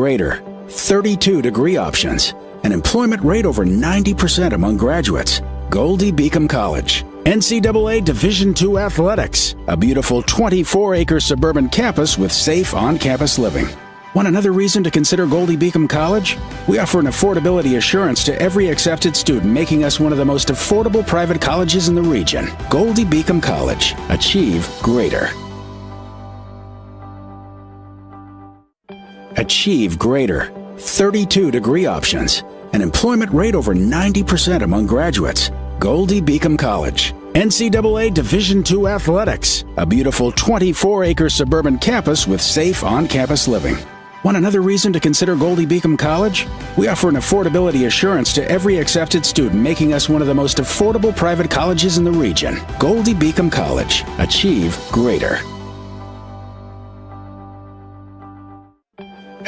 greater, 32 degree options, an employment rate over 90% among graduates. Goldey-Beacom College. NCAA Division II athletics. A beautiful 24-acre suburban campus with safe on-campus living. Want another reason to consider Goldey-Beacom College? We offer an affordability assurance to every accepted student, making us one of the most affordable private colleges in the region. Goldey-Beacom College. Achieve greater. Achieve greater. 32 degree options. An employment rate over 90% among graduates. Goldey-Beacom College. NCAA Division II athletics. A beautiful 24-acre suburban campus with safe on-campus living. Want another reason to consider Goldey-Beacom College? We offer an affordability assurance to every accepted student, making us one of the most affordable private colleges in the region. Goldey-Beacom College. Achieve greater.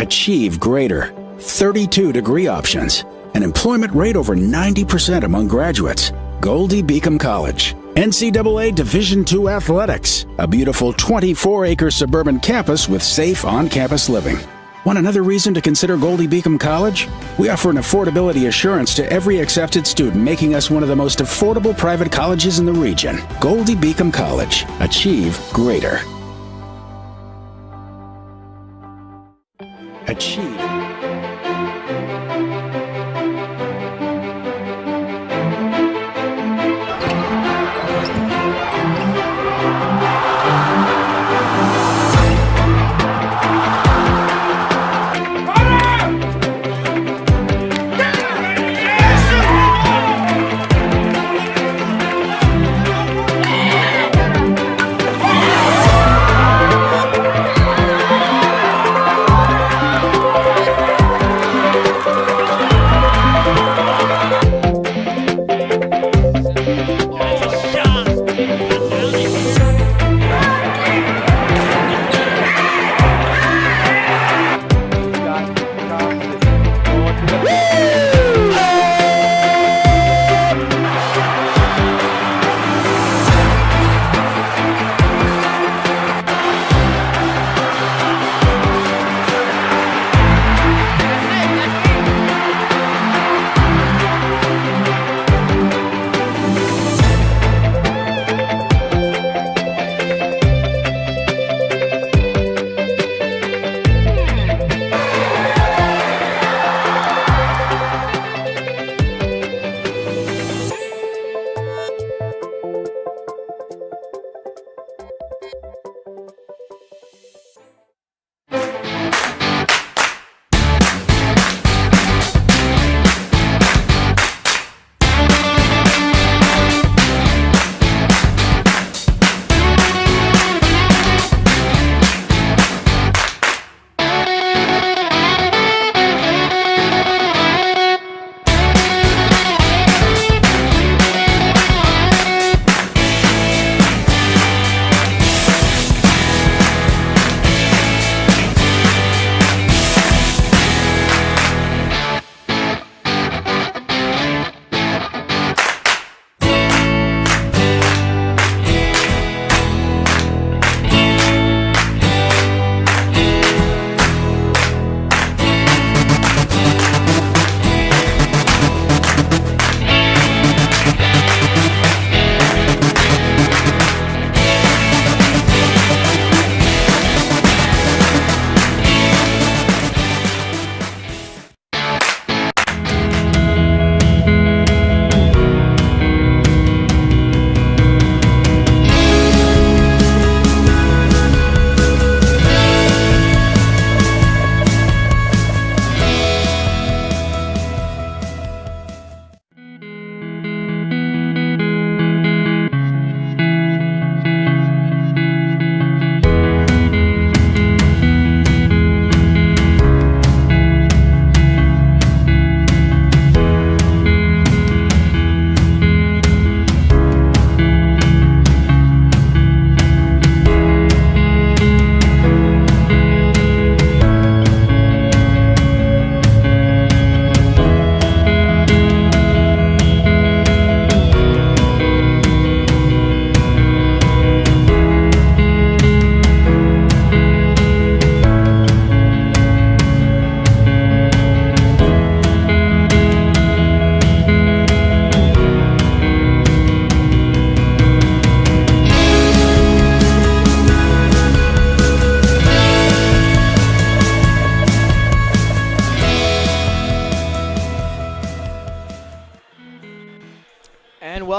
Achieve greater. 32 degree options. An employment rate over 90% among graduates. Goldey-Beacom College. NCAA Division II athletics. A beautiful 24-acre suburban campus with safe on-campus living. Want another reason to consider Goldey-Beacom College? We offer an affordability assurance to every accepted student, making us one of the most affordable private colleges in the region. Goldey-Beacom College. Achieve greater. Achieve.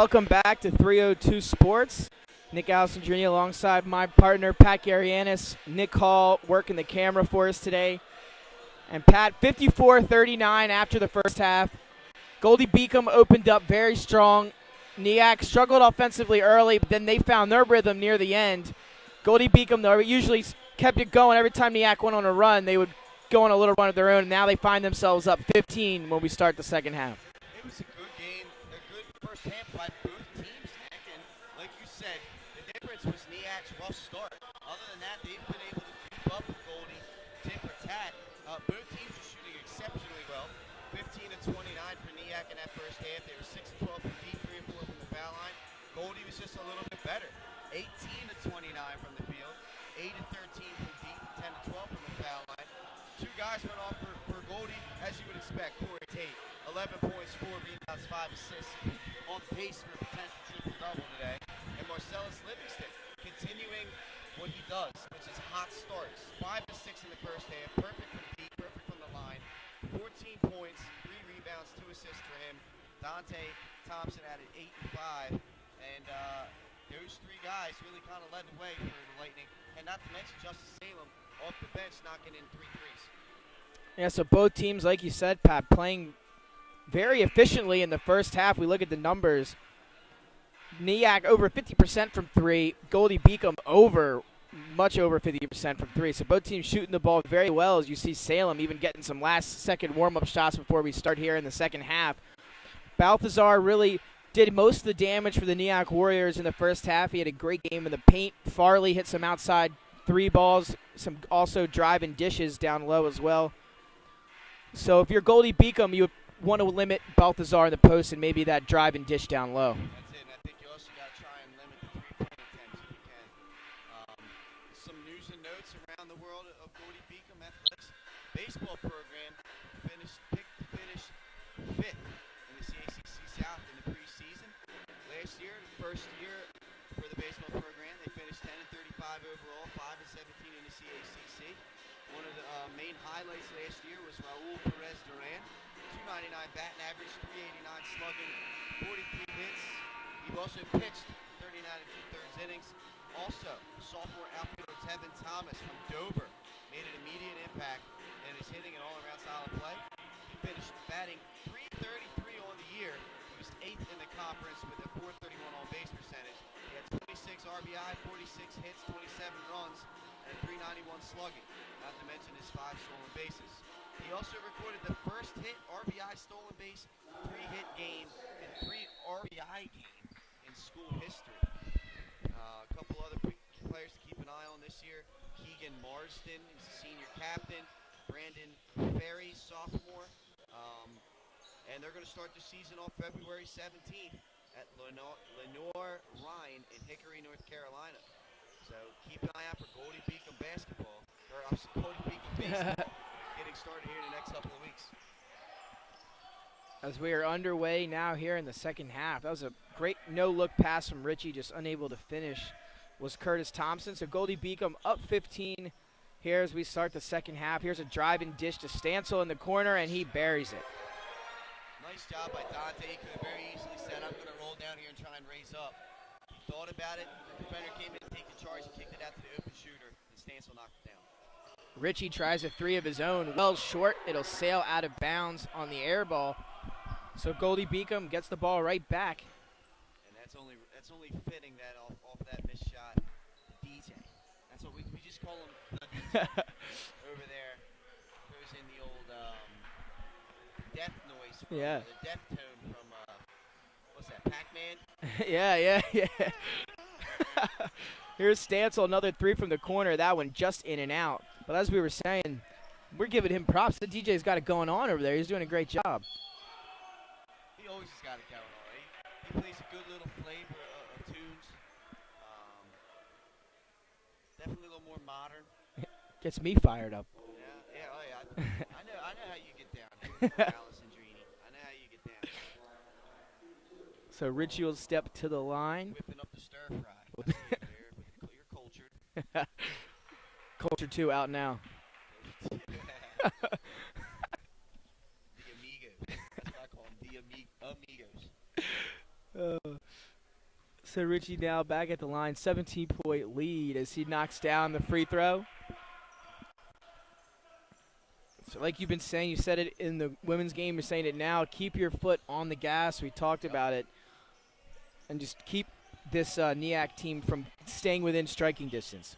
Welcome back to 302 Sports. Nick Alessandrini alongside my partner, Pat Garianis. Nick Hall working the camera for us today. And Pat, 54-39 after the first half. Goldey-Beacom opened up very strong. Nyack struggled offensively early, but then they found their rhythm near the end. Goldey-Beacom, though, usually kept it going. Every time Nyack went on a run, they would go on a little run of their own, and now they find themselves up 15 when we start the second half. It was a good game, a good first half by both teams, Nick, and like you said, the difference was Nyack's rough start. Other than that, they've been able to keep up with Goldey, tit for tat. Both teams are shooting exceptionally well. 15 to 29 for Nyack in that first half. They were 6 to 12 from deep, 3 and 4 from the foul line. Goldey was just a little bit better. 18 to 29 from the field, 8 to 13 from deep, 10 to 12 from the foul line. Two guys went off for Goldey, as you would expect. Corey Tate, 11 points, 4 rebounds, 5 assists, on pace for a potential triple-double today. And Marcellus Livingston continuing what he does, which is hot starts. 5 to 6 in the first half, perfect from deep, perfect from the line. 14 points, 3 rebounds, 2 assists for him. Dante Thompson added 8 and 5. And those three guys really kind of led the way for the Lightning. And not to mention Justice Salem off the bench knocking in 3 threes. Yeah, so both teams, like you said, Pat, playing very efficiently in the first half. We look at the numbers. Nyack over 50% from 3. Goldey-Beacom much over 50% from 3. So both teams shooting the ball very well, as you see Salem even getting some last-second warm-up shots before we start here in the second half. Balthazar really did most of the damage for the Nyack Warriors in the first half. He had a great game in the paint. Farley hit some outside 3 balls, some also driving dishes down low as well. So if you're Goldey-Beacom, you want to limit Balthazar in the post and maybe that drive and dish down low. That's it, and I think you also got to try and limit the three-point attempts if you can. Some news and notes around the world of Goldey-Beacom Athletics baseball program picked to finish 5th in the CACC South in the preseason. Last year, the first year for the baseball program, they finished 10 and 35 overall, 5 and 17 in the CACC. One of the main highlights last year was Raul Perez Duran, 299 batting average, 389 slugging, 43 hits. He also pitched 39 and 2/3 innings. Also, sophomore outfielder Tevin Thomas from Dover made an immediate impact and is hitting an all-around solid play. He finished batting .333 on the year. He was 8th in the conference with a .431 on-base percentage. He had 26 RBI, 46 hits, 27 runs, and 391 slugging, not to mention his 5 stolen bases. He also recorded the first hit RBI stolen base 3-hit game and 3 RBI game in school history. A couple other players to keep an eye on this year. Keegan Marsden is the senior captain. Brandon Ferry, sophomore. And they're going to start the season on February 17th at Lenore Rhine in Hickory, North Carolina. So keep an eye out for Goldey-Beacom basketball, or Goldey-Beacom baseball, getting started here in the next couple of weeks. As we are underway now here in the second half. That was a great no-look pass from Richie, just unable to finish, was Curtis Thompson. So Goldey-Beacom up 15 here as we start the second half. Here's a driving dish to Stancil in the corner, and he buries it. Nice job by Dante. He could have very easily said, I'm going to roll down here and try and raise up. He thought about it. The defender came in to take the charge and kicked it out to the open shooter, and Stancil knocked it down. Richie tries a 3 of his own. Well short. It'll sail out of bounds on the air ball. So Goldey-Beacom gets the ball right back. And that's only fitting that off that missed shot, DJ. That's what we just call him, the DJ. Over there. Goes in the old death noise from, yeah. The death tone from, what's that, Pac-Man? yeah. Here's Stancil, another 3 from the corner. That one just in and out. But as we were saying, we're giving him props. The DJ's got it going on over there. He's doing a great job. He always has got it going on. He plays a good little flavor of tunes. Definitely a little more modern. Gets me fired up. I know how you get down, Alessandrini. I know how you get down. So Richie will step to the line. Whipping up the stir fry. You're cultured. Culture 2 out now. The amigos. That's what I call them. The amigos. So Richie now back at the line, 17-point lead as he knocks down the free throw. So like you've been saying, you said it in the women's game, you're saying it now, keep your foot on the gas. We talked about it. And just keep this Nyack team from staying within striking distance.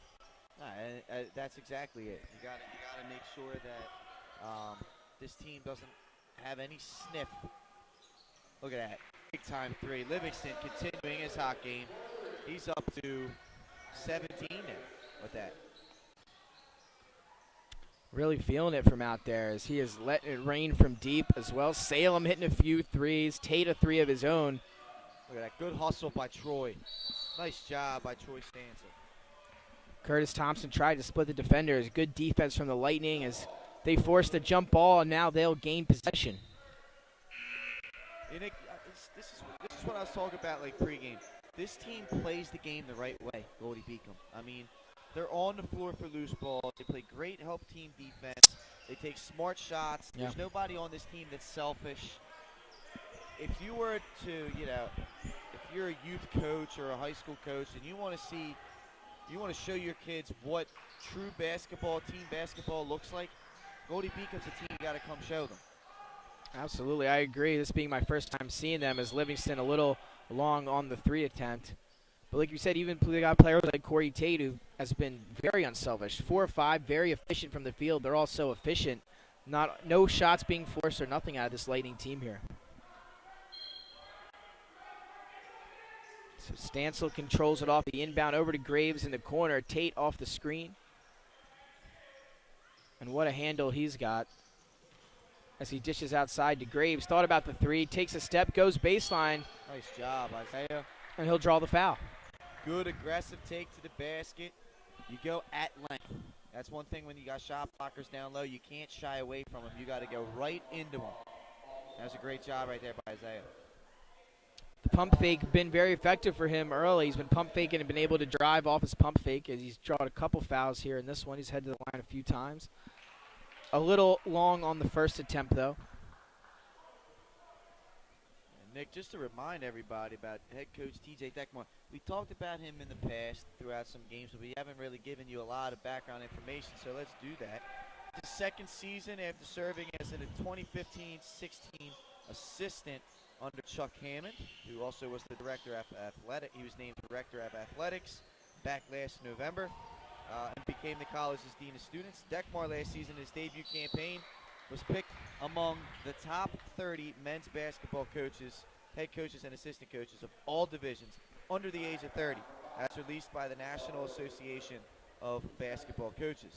That's exactly it. You gotta make sure that this team doesn't have any sniff. Look at that. Big time three. Livingston continuing his hot game. He's up to 17 now with that. Really feeling it from out there as he is letting it rain from deep as well. Salem hitting a few threes. Tate a three of his own. Look at that. Good hustle by Troy. Nice job by Troy Stanza. Curtis Thompson tried to split the defenders. Good defense from the Lightning as they forced the jump ball, and now they'll gain possession. Nick, this is what I was talking about like pregame. This team plays the game the right way, Goldey-Beacom. I mean, they're on the floor for loose balls. They play great help team defense. They take smart shots. Yeah. There's nobody on this team that's selfish. If you were to, if you're a youth coach or a high school coach and you want to show your kids what true basketball, team basketball looks like, Goldey-Beacom's a team you got to come show them. Absolutely, I agree. This being my first time seeing them as Livingston a little long on the three attempt. But like you said, even they got players like Corey Tate, who has been very unselfish. 4 or 5, very efficient from the field. They're all so efficient. No shots being forced or nothing out of this Lightning team here. So Stancil controls it off the inbound over to Graves in the corner. Tate off the screen. And what a handle he's got as he dishes outside to Graves. Thought about the three, takes a step, goes baseline. Nice job, Isaiah. And he'll draw the foul. Good aggressive take to the basket. You go at length. That's one thing when you got shot blockers down low. You can't shy away from them. You got to go right into them. That's a great job right there by Isaiah. The pump fake been very effective for him early. He's been pump faking and been able to drive off his pump fake as he's drawn a couple fouls here in this one. He's headed to the line a few times. A little long on the first attempt, though. And Nick, just to remind everybody about head coach TJ Deckmore, we talked about him in the past throughout some games, but we haven't really given you a lot of background information, so let's do that. His second season after serving as a 2015-16 assistant under Chuck Hammond, who also was the director of athletics. He was named director of athletics back last November. And became the college's dean of students. Deckmar last season, his debut campaign, was picked among the top 30 men's basketball coaches, head coaches, and assistant coaches of all divisions under the age of 30. That's released by the National Association of Basketball Coaches.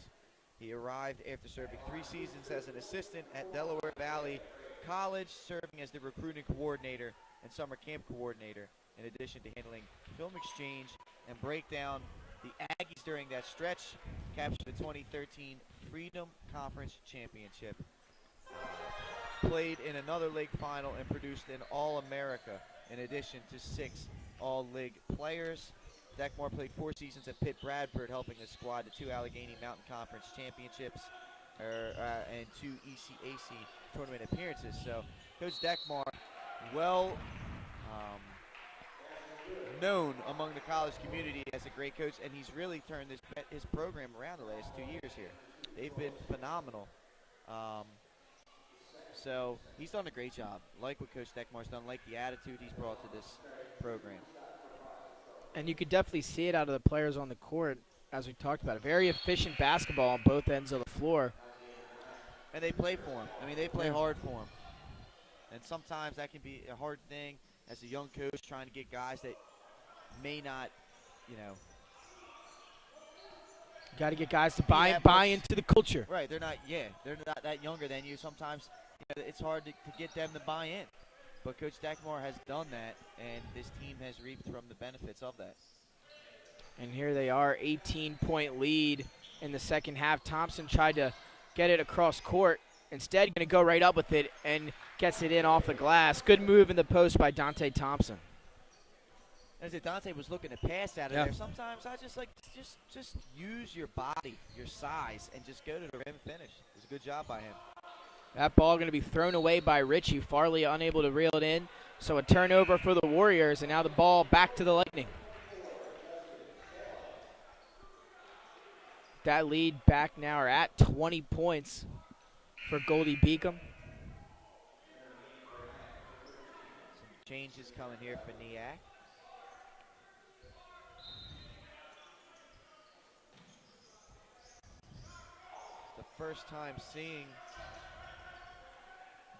He arrived after serving 3 seasons as an assistant at Delaware Valley College, serving as the recruiting coordinator and summer camp coordinator, in addition to handling film exchange and breakdown. The Aggies during that stretch captured the 2013 Freedom Conference Championship. Played in another league final and produced an All-America in addition to 6 All-League players. Deckmar played 4 seasons at Pitt Bradford, helping the squad to 2 Allegheny Mountain Conference championships and 2 ECAC tournament appearances. So Coach Deckmar, known among the college community as a great coach, and he's really turned his program around the last 2 years here. They've been phenomenal. So he's done a great job. Like what Coach Deckmar's done, like the attitude he's brought to this program. And you could definitely see it out of the players on the court, as we talked about. Very efficient basketball on both ends of the floor. And they play for him. I mean, they play hard for him. And sometimes that can be a hard thing as a young coach trying to get guys that may not, Got to get guys to buy into the culture. Right, they're not that younger than you. Sometimes it's hard to get them to buy in. But Coach Deckmar has done that, and this team has reaped from the benefits of that. And here they are, 18-point lead in the second half. Thompson tried to get it across court. Instead, going to go right up with it and gets it in off the glass. Good move in the post by Dante Thompson. As if Dante was looking to pass out of there, sometimes I just like just use your body, your size, and just go to the rim and finish. It was a good job by him. That ball going to be thrown away by Ritchie. Farley unable to reel it in. So a turnover for the Warriors, and now the ball back to the Lightning. That lead back now are at 20 points for Goldey-Beacom. Some changes coming here for Nyack. It's the first time seeing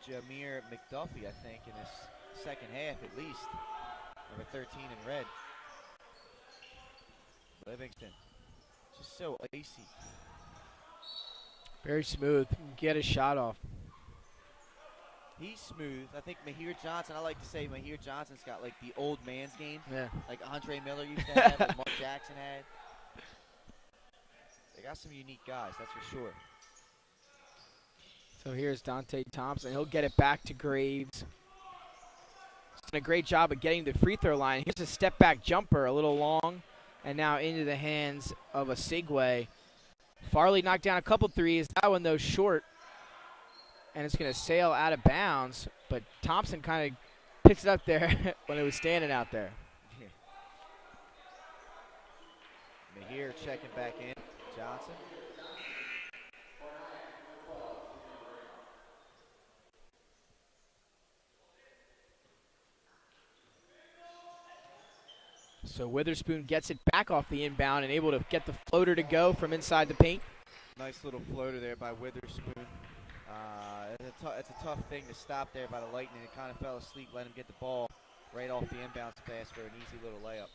Jameer McDuffie, I think, in his second half at least. Number 13 in red. Livingston, just so icy. Very smooth. Get a shot off. He's smooth. I think Mahir Johnson, I like to say Mahir Johnson's got like the old man's game. Yeah. Like Andre Miller used to have, like Mark Jackson had. They got some unique guys, that's for sure. So here's Dante Thompson. He'll get it back to Graves. He's done a great job of getting the free throw line. Here's a step back jumper, a little long, and now into the hands of a Segway. Farley knocked down a couple threes. That one, though, short. And it's going to sail out of bounds. But Thompson kind of picks it up there when it was standing out there. Mahir checking back in. Johnson. So Witherspoon gets it back off the inbound and able to get the floater to go from inside the paint. Nice little floater there by Witherspoon. It's a tough thing to stop there by the Lightning. It kind of fell asleep, let him get the ball right off the inbounds pass for an easy little layup.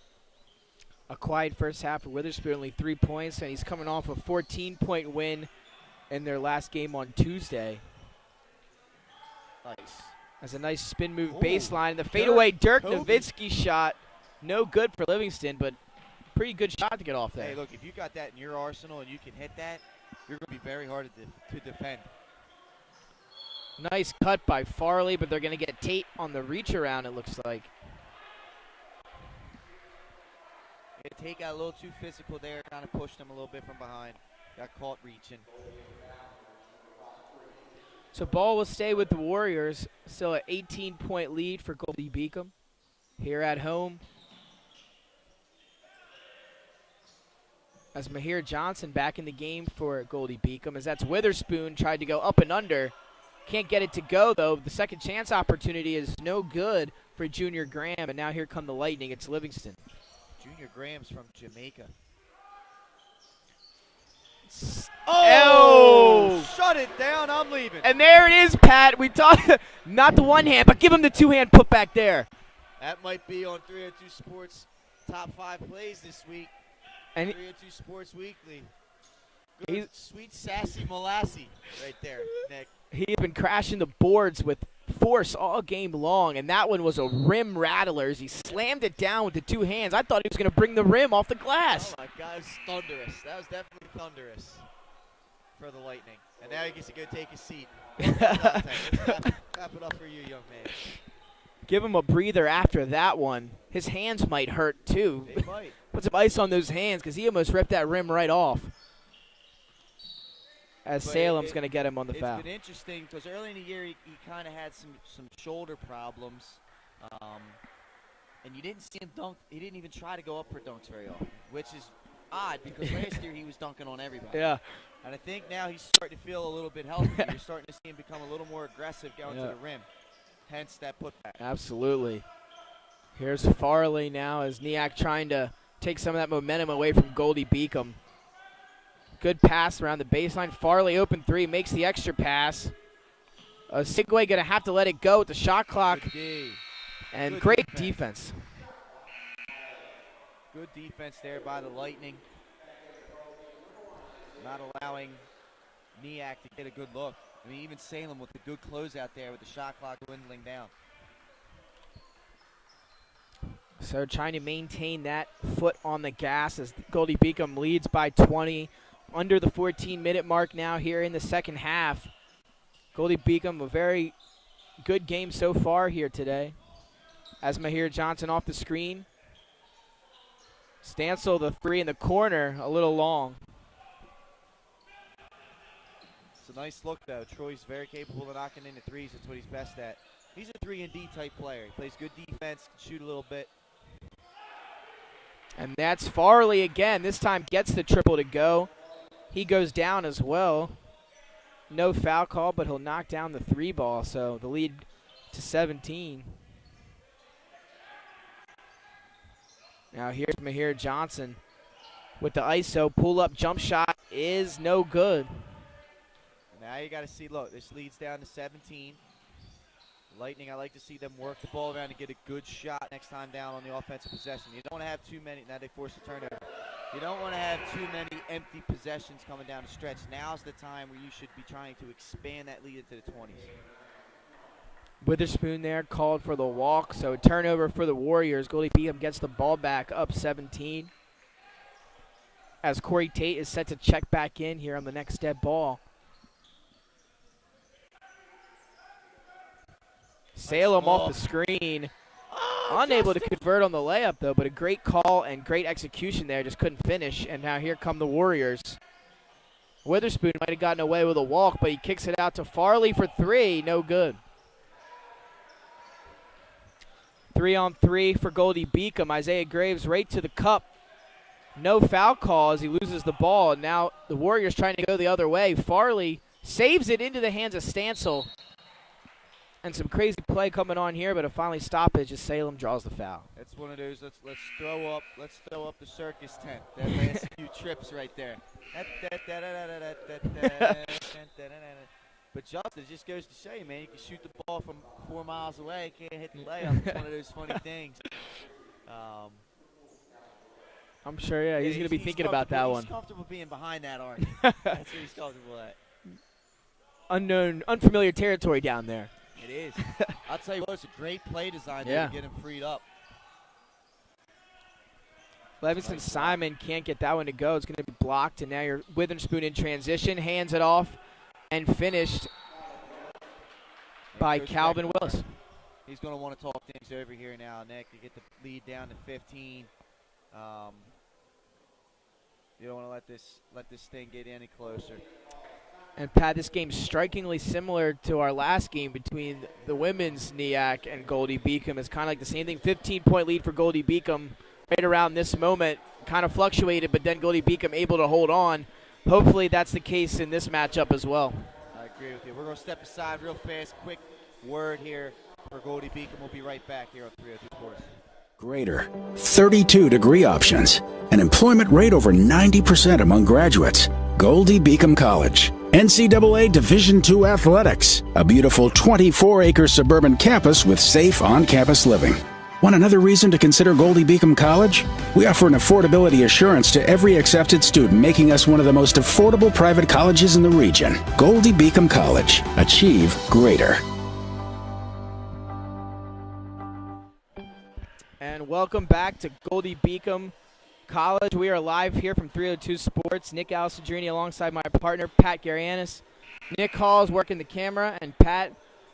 A quiet first half for Witherspoon, only 3 points, and he's coming off a 14-point win in their last game on Tuesday. Nice. That's a nice spin move Ooh, baseline. The fadeaway Dirk Kobe. Nowitzki shot, no good for Livingston, but pretty good shot to get off there. Hey, look, if you got that in your arsenal and you can hit that, you're going to be very hard to defend. Nice cut by Farley, but they're going to get Tate on the reach around, it looks like. Yeah, Tate got a little too physical there, kind of pushed him a little bit from behind. Got caught reaching. So ball will stay with the Warriors. Still an 18-point lead for Goldey-Beacom here at home. As Mahir Johnson back in the game for Goldey-Beacom, as that's Witherspoon tried to go up and under. Can't get it to go, though. The second chance opportunity is no good for Junior Graham, and now here come the Lightning. It's Livingston. Junior Graham's from Jamaica. Oh! Shut it down. I'm leaving. And there it is, Pat. We talked, not the one hand, but give him the two-hand put back there. That might be on 302 Sports top 5 plays this week. And 302 Sports Weekly. Good, sweet, sassy Molassie right there, Nick. He's been crashing the boards with force all game long, and that one was a rim rattler as he slammed it down with the two hands. I thought he was going to bring the rim off the glass. Oh, my God, it was thunderous. That was definitely thunderous for the Lightning. And now he gets to go take a seat. Let's wrap it up for you, young man. Give him a breather after that one. His hands might hurt, too. They might. Put some ice on those hands because he almost ripped that rim right off. As But Salem's going to get him on the foul. It's been interesting because early in the year he kind of had some shoulder problems. And you didn't see him dunk. He didn't even try to go up for dunks very often, which is odd because last year he was dunking on everybody. Yeah. And I think now he's starting to feel a little bit healthy. You're starting to see him become a little more aggressive going to the rim. Hence that putback. Absolutely. Here's Farley now as Nyack trying to take some of that momentum away from Goldey-Beacom. Good pass around the baseline. Farley open three, makes the extra pass. Segway going to have to let it go with the shot clock. Good D. And Good great defense. Good defense there by the Lightning. Not allowing Nyack to get a good look. I mean, even Salem with a good closeout there with the shot clock dwindling down. So trying to maintain that foot on the gas as Goldey-Beacom leads by 20. Under the 14-minute mark now here in the second half. Goldey-Beacom, a very good game so far here today. As Mahir Johnson off the screen. Stansel, the three in the corner, a little long. So a nice look, though. Troy's very capable of knocking into threes. That's what he's best at. He's a 3-and-D type player. He plays good defense, can shoot a little bit. And that's Farley again. This time gets the triple to go. He goes down as well. No foul call, but he'll knock down the 3 ball. So the lead to 17. Now here's Mahir Johnson with the ISO. Pull-up jump shot is no good. Now you got to see, look, this leads down to 17. Lightning, I like to see them work the ball around and get a good shot next time down on the offensive possession. You don't want to have too many. Now they force a turnover. You don't want to have too many empty possessions coming down the stretch. Now's the time where you should be trying to expand that lead into the 20s. Witherspoon there called for the walk, so turnover for the Warriors. Goldey-Beacom gets the ball back up 17. As Corey Tate is set to check back in here on the next dead ball. Salem off the screen. Unable to convert on the layup, though, but a great call and great execution there. Just couldn't finish, and now here come the Warriors. Witherspoon might have gotten away with a walk, but he kicks it out to Farley for 3. No good. 3-on-3 for Goldey-Beacom. Isaiah Graves right to the cup. No foul call as he loses the ball, and now the Warriors trying to go the other way. Farley saves it into the hands of Stancil. And some crazy play coming on here, but a finally stoppage as Salem draws the foul. It's one of those. Let's throw up the circus tent. That last few trips right there. But Justin, it just goes to show you, man, you can shoot the ball from 4 miles away, can't hit the layup. It's one of those funny things. I'm sure, yeah, he's going to be thinking about that one. He's comfortable being behind that arc. That's what he's comfortable at. Unfamiliar territory down there. It is. I'll tell you what, it's a great play design there to get him freed up. Levinson Simon can't get that one to go. It's going to be blocked, and now you're Witherspoon in transition, hands it off, and finished by Calvin Willis. He's going to want to talk things over here now, Nick, to get the lead down to 15. You don't want to let this thing get any closer. And, Pat, this game's strikingly similar to our last game between the women's Nyack and Goldey-Beacom. It's kind of like the same thing, 15-point lead for Goldey-Beacom right around this moment. Kind of fluctuated, but then Goldey-Beacom able to hold on. Hopefully that's the case in this matchup as well. I agree with you. We're going to step aside real fast. Quick word here for Goldey-Beacom. We'll be right back here on 302 Sports. Greater 32-degree options. An employment rate over 90% among graduates. Goldey-Beacom College. NCAA Division II athletics. A beautiful 24-acre suburban campus with safe on-campus living. Want another reason to consider Goldey-Beacom College? We offer an affordability assurance to every accepted student, making us one of the most affordable private colleges in the region. Goldey-Beacom College. Achieve greater. And welcome back to Goldey-Beacom College. We are live here from 302 Sports. Nick Alessandrini alongside my partner, Pat Garianis. Nick Hall is working the camera, and Pat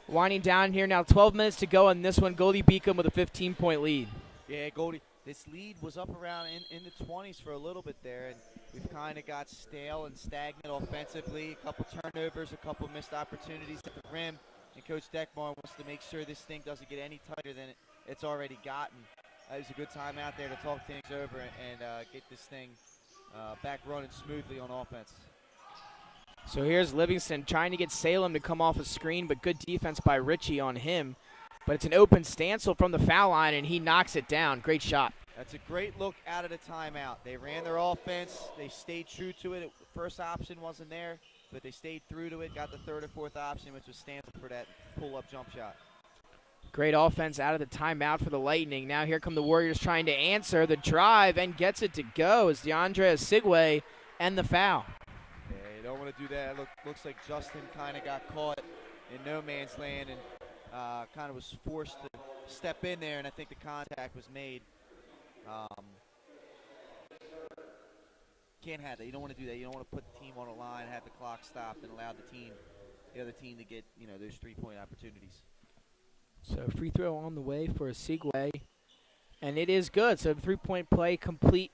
winding down here now. 12 minutes to go on this one. Goldey-Beacom with a 15-point lead. Yeah, Goldey, this lead was up around in the 20s for a little bit there, and we've kind of got stale and stagnant offensively. A couple turnovers, a couple missed opportunities at the rim, and Coach Deckmar wants to make sure this thing doesn't get any tighter than it's already gotten. It was a good time out there to talk things over and get this thing back running smoothly on offense. So here's Livingston trying to get Salem to come off a screen, but good defense by Ritchie on him. But it's an open Stancil from the foul line, and he knocks it down. Great shot. That's a great look out of the timeout. They ran their offense. They stayed true to it. First option wasn't there, but they stayed through to it, got the third or fourth option, which was Stancil for that pull-up jump shot. Great offense out of the timeout for the Lightning. Now here come the Warriors trying to answer the drive and gets it to go. It's DeAndre Sigwe and the foul. Yeah, you don't want to do that. Looks like Justin kind of got caught in no man's land and kind of was forced to step in there, and I think the contact was made. Can't have that. You don't want to do that. You don't want to put the team on the line, have the clock stopped, and allow the other team to get those 3-point opportunities. So free throw on the way for a Sigwe, and it is good. So 3-point play complete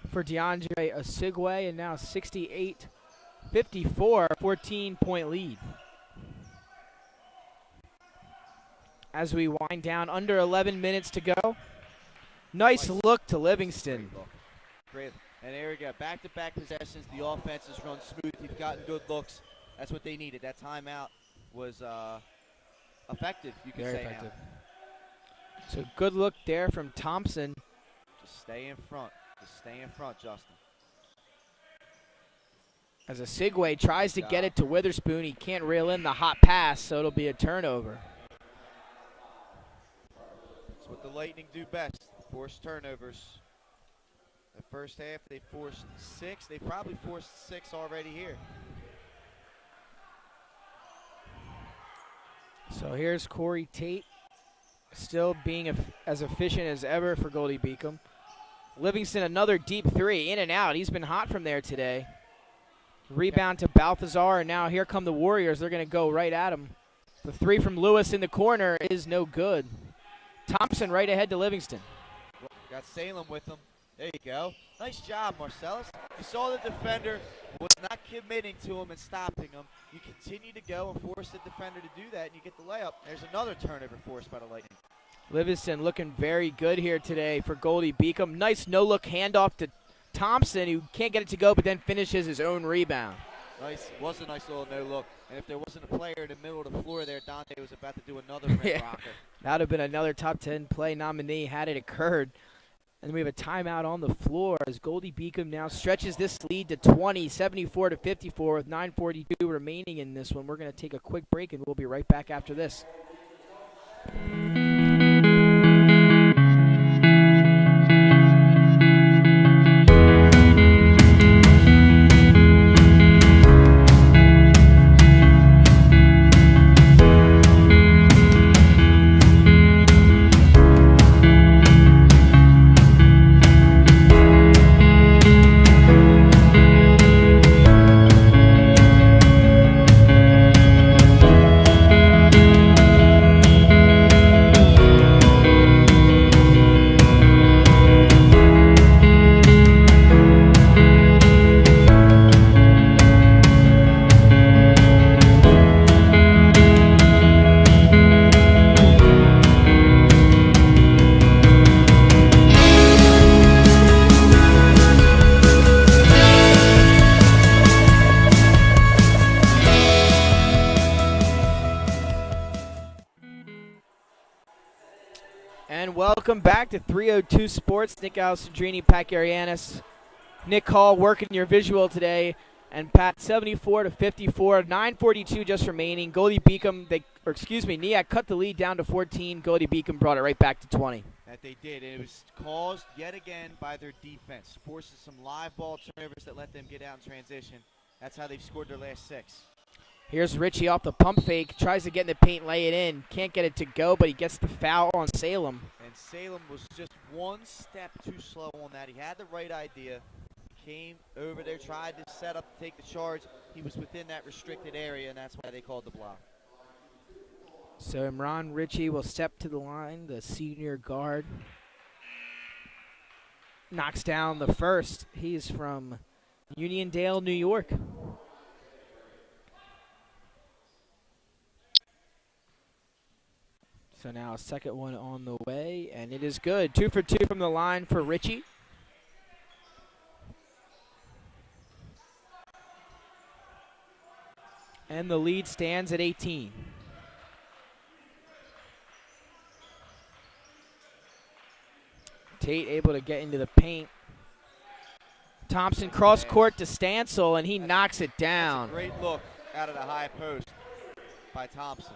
for DeAndre Sigwe, and now 68 54, 14-point lead. As we wind down, under 11 minutes to go. Nice look to Livingston. Great. And there we go. Back-to-back possessions. The offense has run smooth. You've gotten good looks. That's what they needed. That timeout was effective, you could Very say effective. now. So good look there from Thompson. Just stay in front. Just stay in front, Justin. As a Sigway tries to get it to Witherspoon, he can't reel in the hot pass, so it'll be a turnover. That's what the Lightning do best, force turnovers. The first half, they forced 6. They probably forced 6 already here. So here's Corey Tate, still being as efficient as ever for Goldey-Beacom. Livingston, another deep 3, in and out. He's been hot from there today. Rebound to Balthazar, and now here come the Warriors. They're going to go right at him. The 3 from Lewis in the corner is no good. Thompson right ahead to Livingston. Got Salem with him. There you go. Nice job, Marcellus. You saw the defender was not committing to him and stopping him. You continue to go and force the defender to do that, and you get the layup. There's another turnover forced by the Lightning. Livingston looking very good here today for Goldey-Beacom. Nice no-look handoff to Thompson, who can't get it to go, but then finishes his own rebound. Nice. Was a nice little no-look. And if there wasn't a player in the middle of the floor there, Dante was about to do another rim rocker. That would have been another top 10 play nominee had it occurred. And we have a timeout on the floor as Goldey-Beacom now stretches this lead to 20, 74-54 with 9:42 remaining in this one. We're going to take a quick break, and we'll be right back after this. And welcome back to 302 Sports. Nick Alessandrini, Pat Garianis, Nick Hall working your visual today. And Pat, 74-54, 9:42 just remaining. Goldey-Beacom, Nyack cut the lead down to 14. Goldey-Beacom brought it right back to 20. That they did, and it was caused yet again by their defense. Forces some live ball turnovers that let them get out in transition. That's how they've scored their last 6. Here's Ritchie off the pump fake, tries to get in the paint, lay it in. Can't get it to go, but he gets the foul on Salem. And Salem was just one step too slow on that. He had the right idea. Came over there, tried to set up to take the charge. He was within that restricted area, and that's why they called the block. So Imran Ritchie will step to the line, the senior guard. Knocks down the first. He's from Uniondale, New York. So now a second one on the way, and it is good. 2 for 2 from the line for Ritchie. And the lead stands at 18. Tate able to get into the paint. Thompson cross court to Stansel, and he knocks it down. That's a great look out of the high post by Thompson.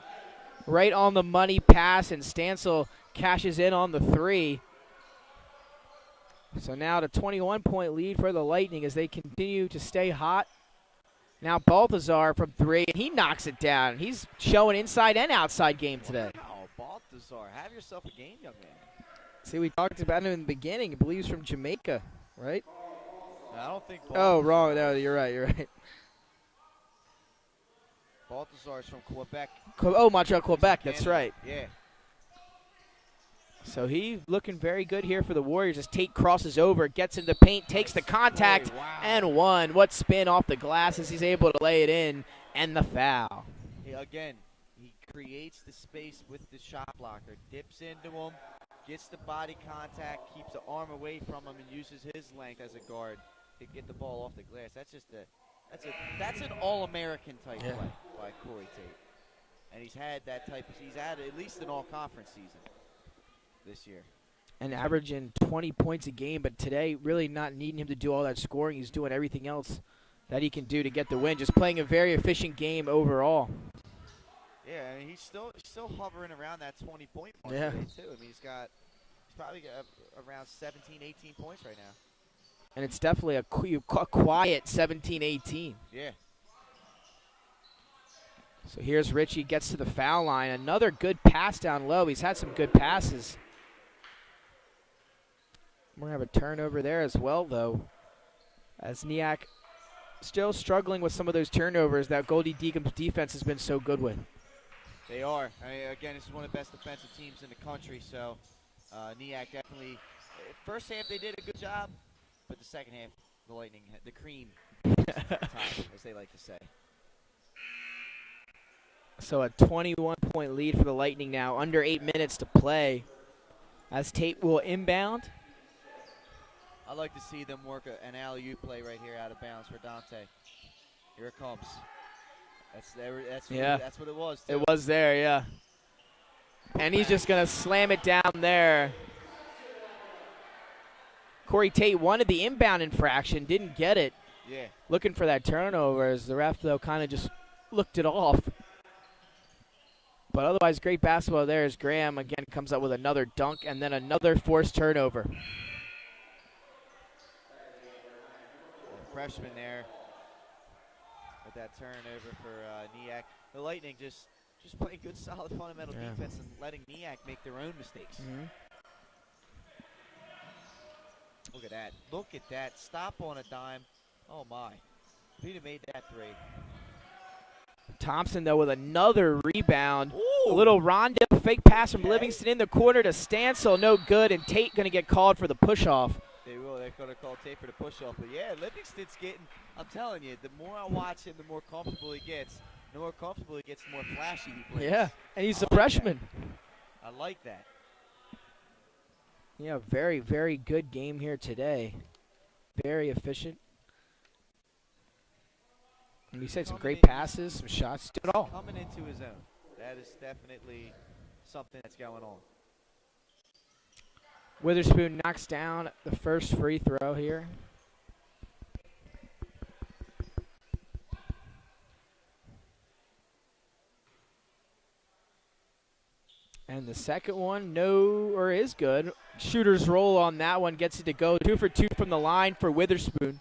Right on the money pass, and Stansel cashes in on the 3. So now the 21-point lead for the Lightning as they continue to stay hot. Now Balthazar from 3, and he knocks it down. He's showing inside and outside game today. Wow, Balthazar, have yourself a game, young man. See, we talked about him in the beginning. I believe he's from Jamaica, right? No, I don't think Balthazar. Oh, wrong. No, you're right. Balthazar is from Quebec. Montreal, Quebec. That's right. Yeah. So he looking very good here for the Warriors as Tate crosses over, gets into the paint, takes the contact, and one. What spin off the glass as he's able to lay it in, and the foul. Again, he creates the space with the shot blocker, dips into him, gets the body contact, keeps the arm away from him, and uses his length as a guard to get the ball off the glass. That's an All-American type play by Corey Tate. And he's had at least an all-conference season this year. And averaging 20 points a game, but today really not needing him to do all that scoring. He's doing everything else that he can do to get the win. Just playing a very efficient game overall. Yeah, I mean, he's still hovering around that 20-point mark today, too. I mean, he's probably got around 17, 18 points right now. And it's definitely a quiet 17-18. Yeah. So here's Richie, gets to the foul line. Another good pass down low. He's had some good passes. We're going to have a turnover there as well, though, as Nyack still struggling with some of those turnovers that Goldey-Beacom's defense has been so good with. They are. I mean, again, this is one of the best defensive teams in the country, so Nyack definitely, first half they did a good job, but the second half, the Lightning, the cream time, as they like to say. So a 21-point lead for the Lightning now, under 8 minutes to play, as Tate will inbound. I'd like to see them work an alley-oop play right here out of bounds for Dante. Here it comes. That's what it was, too. It was there, yeah. And he's just going to slam it down there. Corey Tate wanted the inbound infraction, didn't get it. Yeah. Looking for that turnover as the ref, though, kind of just looked it off. But otherwise, great basketball there as Graham, again, comes up with another dunk and then another forced turnover. Freshman there with that turnover for Nyack. The Lightning just playing good, solid, fundamental defense and letting Nyack make their own mistakes. Mm-hmm. Look at that. Look at that. Stop on a dime. Oh, my. If he'd have made that three. Thompson, though, with another rebound. Ooh. A little rondo fake pass from Livingston in the corner to Stansel. No good, and Tate going to get called for the push-off. They will. They're going to call Tate for the push-off. But, yeah, Livingston's getting – I'm telling you, the more I watch him, the more comfortable he gets. The more comfortable he gets, the more flashy he plays. Yeah, and he's a freshman. I like that. Yeah, very, very good game here today. Very efficient. And we said some great passes, some shots, did it all. Coming into his own. That is definitely something that's going on. Witherspoon knocks down the first free throw here. And the second one, is good. Shooter's roll on that one, gets it to go. 2 for 2 from the line for Witherspoon.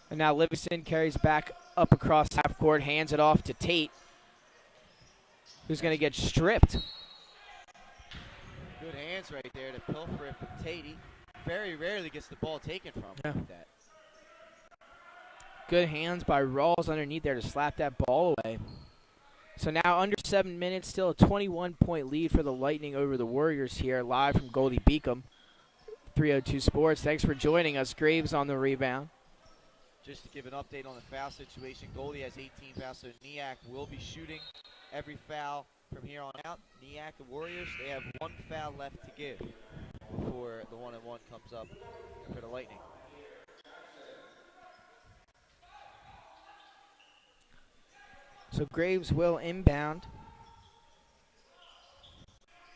And now Livingston carries back up across half court, hands it off to Tate, who's going to get stripped. Good hands right there to pilfer it from Tate. He very rarely gets the ball taken from him like that. Good hands by Rawls underneath there to slap that ball away. So now under 7 minutes, still a 21-point lead for the Lightning over the Warriors here, live from Goldey-Beacom, 302 Sports. Thanks for joining us. Graves on the rebound. Just to give an update on the foul situation, Goldie has 18 fouls, so Nyack will be shooting every foul from here on out. Nyack, the Warriors, they have 1 foul left to give before the 1-and-1 comes up for the Lightning. So Graves will inbound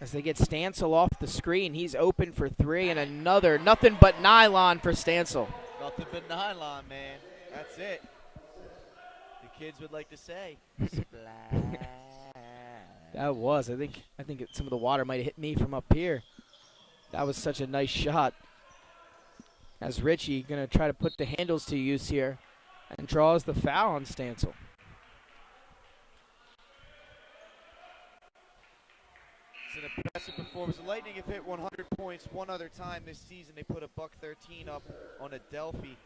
as they get Stansel off the screen. He's open for 3, and another nothing but nylon for Stansel. Nothing but nylon, man. That's it. The kids would like to say, splash. That was. I think some of the water might have hit me from up here. That was such a nice shot. As Richie going to try to put the handles to use here and draws the foul on Stansel. It's an impressive performance. The Lightning have hit 100 points one other time this season. They put a $113 up on Adelphi,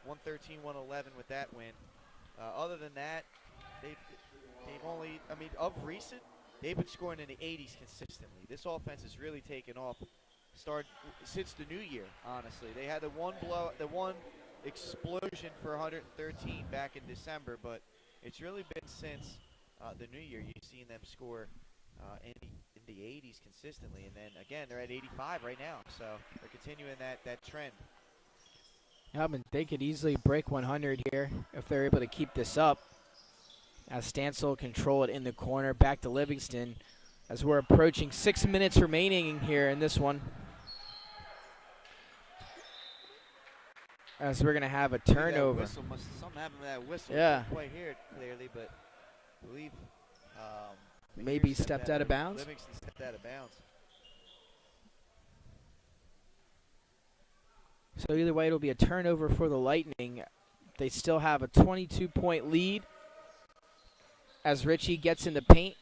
113-111 with that win. Other than that, they've only, of recent, they've been scoring in the 80s consistently. This offense has really taken off since the new year, honestly. They had the one explosion for 113 back in December, but it's really been since the new year. You've seen them score in the 80s consistently, and then again they're at 85 right now, so they're continuing that trend. Yeah, but they could easily break 100 here if they're able to keep this up. As Stansel control it in the corner, back to Livingston as we're approaching 6 minutes remaining here in this one. As we're going to have a turnover. Something happened with that whistle. Yeah. Can't quite hear it clearly, but I believe maybe stepped out of bounds. Livingston stepped out of bounds. So either way, it'll be a turnover for the Lightning. They still have a 22-point lead. As Richie gets in the paint,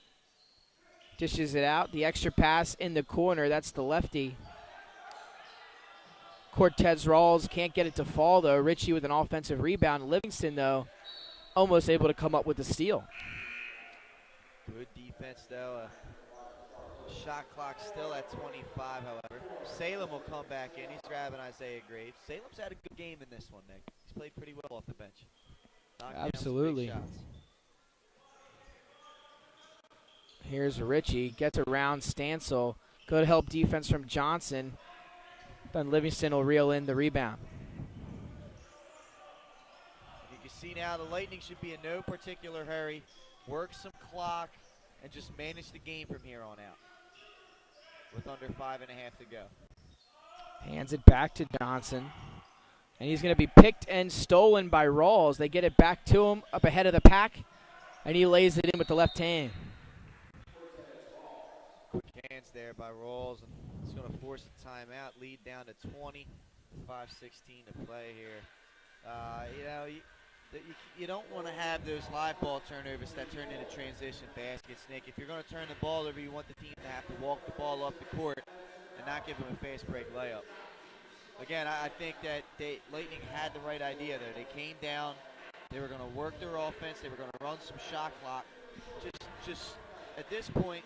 dishes it out. The extra pass in the corner, that's the lefty. Cortez Rawls can't get it to fall, though. Richie with an offensive rebound. Livingston, though, almost able to come up with the steal. Good defense, though. Shot clock still at 25, however. Salem will come back in. He's grabbing Isaiah Graves. Salem's had a good game in this one, Nick. He's played pretty well off the bench. Absolutely. Knocked down some big shots. Here's Richie. Gets around Stansel. Good help defense from Johnson. Then Livingston will reel in the rebound. You can see now the Lightning should be in no particular hurry. Work some clock and just manage the game from here on out. With under 5.5 to go. Hands it back to Johnson. And he's going to be picked and stolen by Rawls. They get it back to him up ahead of the pack. And he lays it in with the left hand. Quick hands there by Rawls. And it's going to force a timeout. Lead down to 20. 5:16 to play here. You don't want to have those live ball turnovers that turn into transition baskets, Nick. If you're going to turn the ball over, you want the team to have to walk the ball up the court and not give them a fast break layup. Again, I think that Lightning had the right idea there. They came down. They were going to work their offense. They were going to run some shot clock. Just at this point,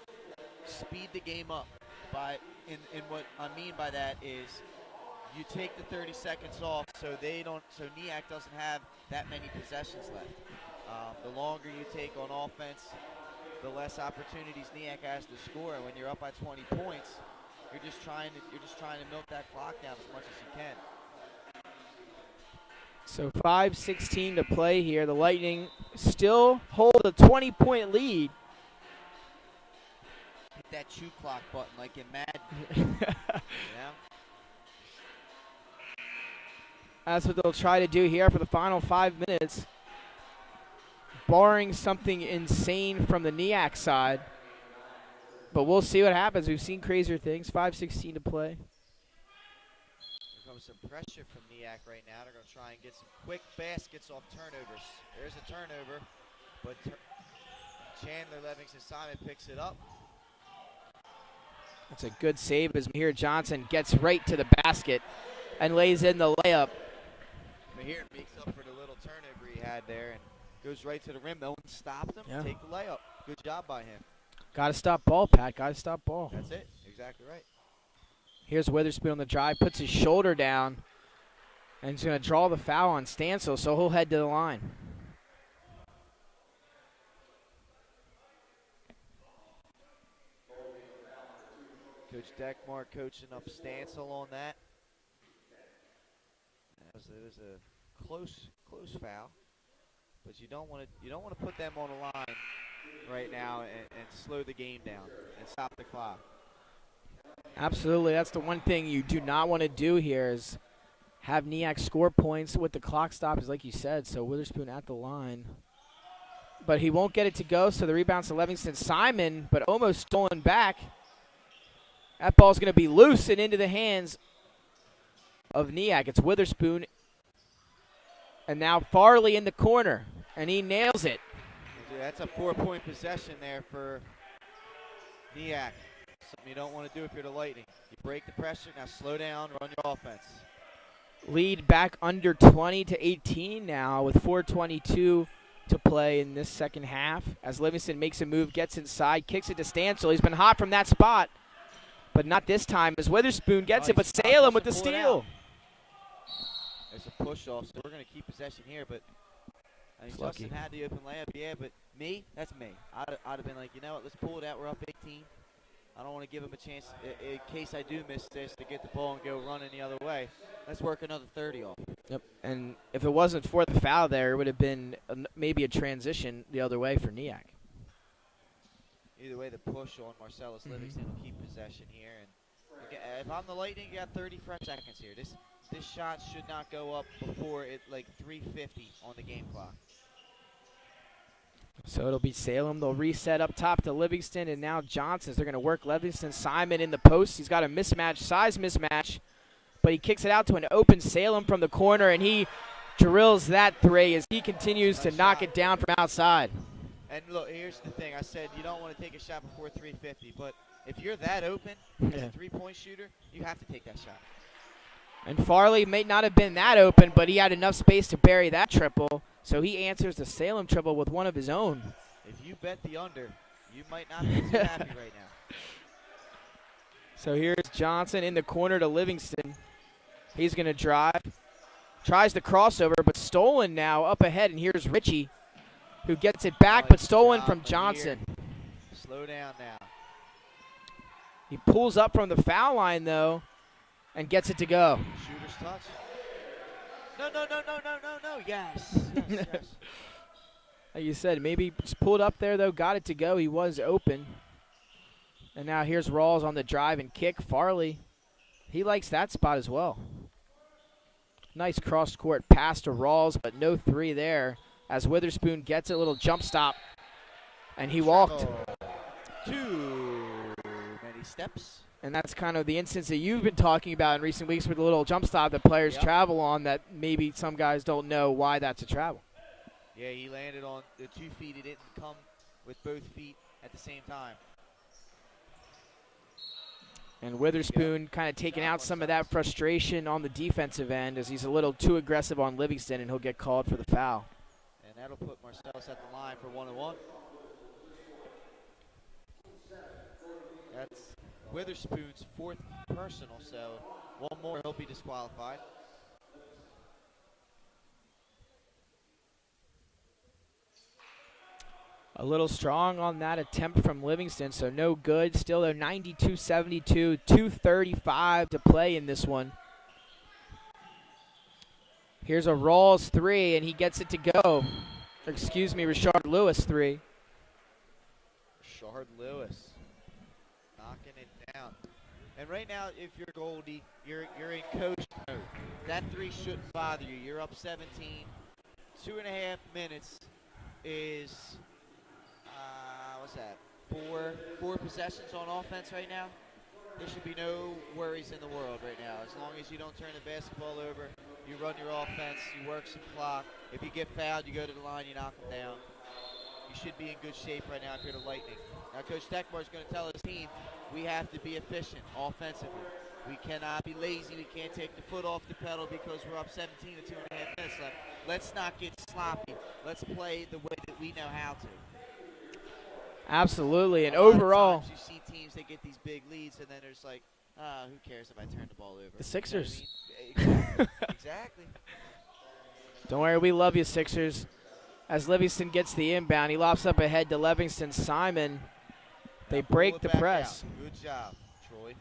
speed the game up. And what I mean by that is you take the 30 seconds off so Nyack doesn't have that many possessions left. The longer you take on offense, the less opportunities Nyack has to score. And when you're up by 20 points, you're just trying to milk that clock down as much as you can. So 5:16 to play here. The Lightning still hold a 20-point lead. Hit that shoot clock button like in Madden. Yeah. That's what they'll try to do here for the final 5 minutes. Barring something insane from the Nyack side. But we'll see what happens. We've seen crazier things. 5:16 to play. Here comes some pressure from Nyack right now. They're going to try and get some quick baskets off turnovers. There's a turnover, but Chandler Livingston Simon picks it up. That's a good save as Mahir Johnson gets right to the basket and lays in the layup. Mahir makes up for the little turnover he had there and goes right to the rim. No one stopped him. Yeah. Take the layup. Good job by him. Got to stop ball, Pat. Got to stop ball. That's it. Exactly right. Here's Witherspoon on the drive. Puts his shoulder down. And he's going to draw the foul on Stansel, so he'll head to the line. Coach Deckmar coaching up Stansel on that. It was a close foul, but you don't want to put them on the line right now and slow the game down and stop the clock. Absolutely, that's the one thing you do not want to do here is have Nyack score points with the clock stopped, like you said. So Witherspoon at the line, but he won't get it to go. So the rebound's to Livingston Simon, but almost stolen back. That ball's going to be loose and into the hands of Nyack. It's Witherspoon. And now Farley in the corner. And he nails it. Yeah, that's a 4-point possession there for Nyack. Something you don't want to do if you're the Lightning. You break the pressure. Now slow down. Run your offense. Lead back under 20 to 18 now with 4:22 to play in this second half as Livingston makes a move, gets inside, kicks it to Stansel. He's been hot from that spot, but not this time as Witherspoon gets it, but Salem with the steal. There's a push off, so we're going to keep possession here, but Justin had the open layup, yeah, but that's me. I'd have been like, you know what, let's pull it out. We're up 18. I don't want to give him a chance, in case I do miss this, to get the ball and go running the other way. Let's work another 30 off. Yep, and if it wasn't for the foul there, it would have been maybe a transition the other way for Nyack. Either way, the push on Marcellus Livingston will keep possession here. And if I'm the Lightning, you got 30 fresh seconds here. This shot should not go up before it like 3:50 on the game clock. So it'll be Salem. They'll reset up top to Livingston, and now Johnson's. They're going to work Livingston. Simon in the post. He's got a size mismatch, but he kicks it out to an open Salem from the corner, and he drills that three as he continues to knock it down from outside. And look, here's the thing. I said you don't want to take a shot before 3:50, but if you're that open as a three-point shooter, you have to take that shot. And Farley may not have been that open, but he had enough space to bury that triple. So he answers the Salem triple with one of his own. If you bet the under, you might not be too happy right now. So here's Johnson in the corner to Livingston. He's going to drive. Tries the crossover, but stolen now up ahead. And here's Ritchie, who gets it back, but stolen from Johnson. Slow down now. He pulls up from the foul line, though, and gets it to go. Shooter's touch. No. Yes. Like you said, maybe just pulled up there, though, got it to go. He was open. And now here's Rawls on the drive and kick. Farley, he likes that spot as well. Nice cross-court pass to Rawls, but no three there as Witherspoon gets a little jump stop, and he walked. Too many steps. And that's kind of the instance that you've been talking about in recent weeks with the little jump stop that players travel on that maybe some guys don't know why that's a travel. Yeah, he landed on the 2 feet. He didn't come with both feet at the same time. And Witherspoon kind of taking out some of that frustration on the defensive end as he's a little too aggressive on Livingston, and he'll get called for the foul. And that'll put Marcellus at the line for 1-1. That's Witherspoon's 4th personal, so one more, he'll be disqualified. A little strong on that attempt from Livingston, so no good. Still, though, 92-72, 2:35 to play in this one. Here's a Rawls three, and he gets it to go. Excuse me, Rashard Lewis three. Rashard Lewis knocking it down. And right now, if you're Goldie, you're in coach mode. That three shouldn't bother you. You're up 17. 2.5 minutes is... what's that? Four possessions on offense right now. There should be no worries in the world right now. As long as you don't turn the basketball over, you run your offense, you work some clock. If you get fouled, you go to the line, you knock them down. You should be in good shape right now if you're the Lightning. Now, Coach Techmar is going to tell his team we have to be efficient offensively. We cannot be lazy. We can't take the foot off the pedal because we're up 17 with 2.5 minutes left. Let's not get sloppy. Let's play the way that we know how to. Absolutely, and overall, you see teams that get these big leads, and then there's like, who cares if I turn the ball over? The Sixers. You know what I mean? Exactly. Don't worry, we love you, Sixers. As Livingston gets the inbound, he lofts up ahead to Livingston. Simon, they break the press. Out. Good job, Troy.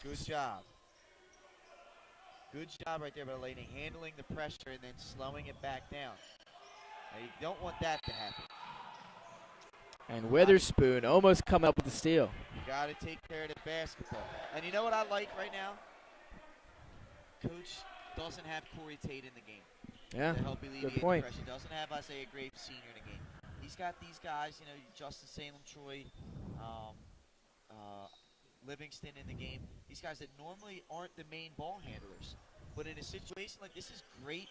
Good job. Good job right there by the Lightning, handling the pressure and then slowing it back down. Now, you don't want that to happen. And Witherspoon almost come up with the steal. You got to take care of the basketball. And you know what I like right now? Coach doesn't have Corey Tate in the game. Yeah, to help alleviate good point. The pressure. Doesn't have Isaiah Graves Sr. in the game. He's got these guys, you know, Justin Salem, Troy, Livingston in the game. These guys that normally aren't the main ball handlers. But in a situation like this is great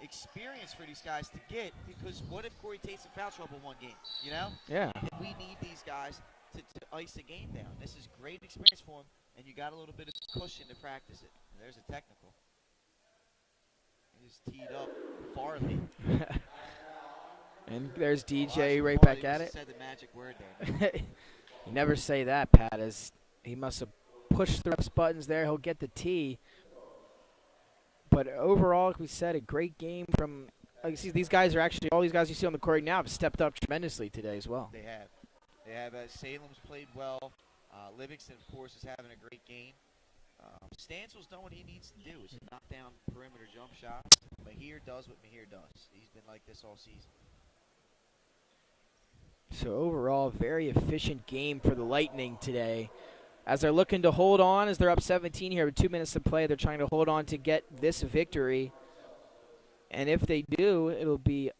experience for these guys to get, because what if Corey Tate's in foul trouble one game, you know? Yeah. And we need these guys to ice the game down. This is great experience for them, and you got a little bit of cushion to practice it. There's a technical. He's teed up Farley. And there's DJ Elijah right Paul, back you at must it. have said the magic word there. You never say that, Pat, as he must have pushed the refs' buttons there. He'll get the tee. But overall, like we said, a great game from – see, these guys are actually – all these guys you see on the court now have stepped up tremendously today as well. They have. They have. Salem's played well. Livingston, of course, is having a great game. Stansel's done what he needs to do, is knock down perimeter jump shots. Mahir does what Mahir does. He's been like this all season. So overall, very efficient game for the Lightning today. As they're looking to hold on, as they're up 17 here with 2 minutes to play, they're trying to hold on to get this victory. And if they do, it'll be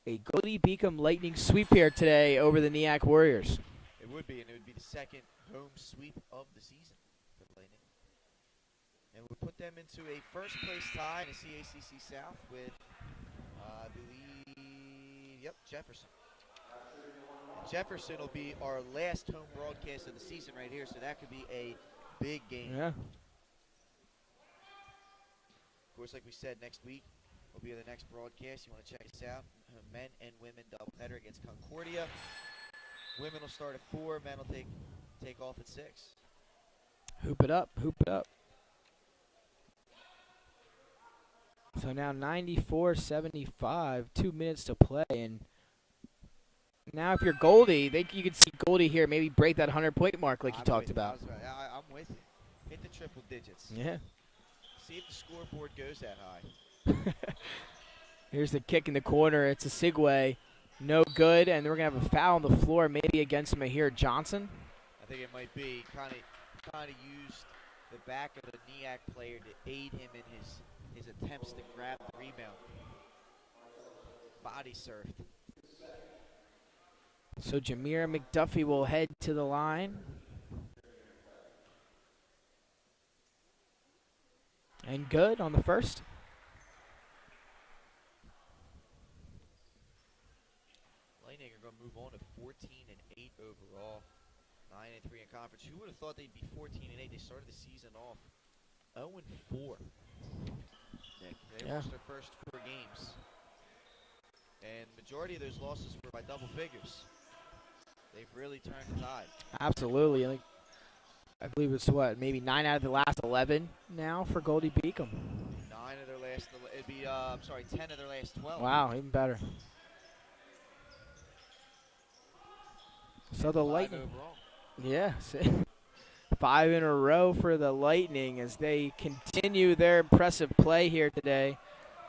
a Goldey-Beacom Lightning sweep here today over the Nyack Warriors. It would be, and it would be the second home sweep of the season for the Lightning. And would put them into a first-place tie in the CACC South with, I believe, Jefferson. And Jefferson will be our last home broadcast of the season right here, so that could be a big game. Yeah. Of course, like we said, next week will be the next broadcast. You want to check us out. Men and women doubleheader against Concordia. Women will start at 4. Men will take off at 6. Hoop it up, hoop it up. So now 94-75, 2 minutes to play, and now if you're Goldie, you could see Goldie here maybe break that 100-point mark like you talked about. I'm with you. Hit the triple digits. Yeah. See if the scoreboard goes that high. Here's the kick in the corner. It's a segue. No good, and we're going to have a foul on the floor maybe against Mahir Johnson. I think it might be. Kind of used the back of the Nyack player to aid him in his attempts to grab the rebound. Body surfed. So Jameer McDuffie will head to the line. And good on the first. Lightning are going to move on to 14-8 overall. 9-3 in conference. Who would have thought they'd be 14-8? They started the season off 0-4. Nick, they lost their first 4 games. And majority of those losses were by double figures. They've really turned the tide. Absolutely. I believe it's maybe 9 out of the last 11 now for Goldey-Beacom. 9 of their last, it'd be, 10 of their last 12. Wow, even better. So the Lightning. Overall. Yeah, 5 in a row for the Lightning as they continue their impressive play here today.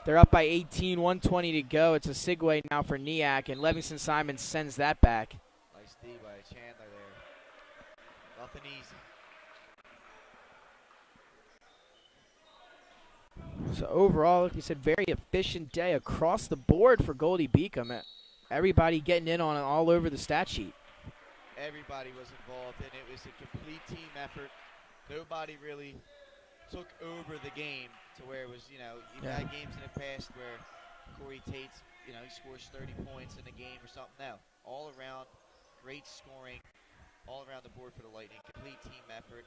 They're up by 18, 1:20 to go. It's a segue now for Nyack, and Livingston Simon sends that back. Nice D by Chandler there. Nothing easy. So overall, like we said, very efficient day across the board for Goldey-Beacom. Everybody getting in on it all over the stat sheet. Everybody was involved, and it was a complete team effort. Nobody really took over the game to where it was, you've had games in the past where Corey Tate's, he scores 30 points in a game or something. No, all around, great scoring, all around the board for the Lightning. Complete team effort,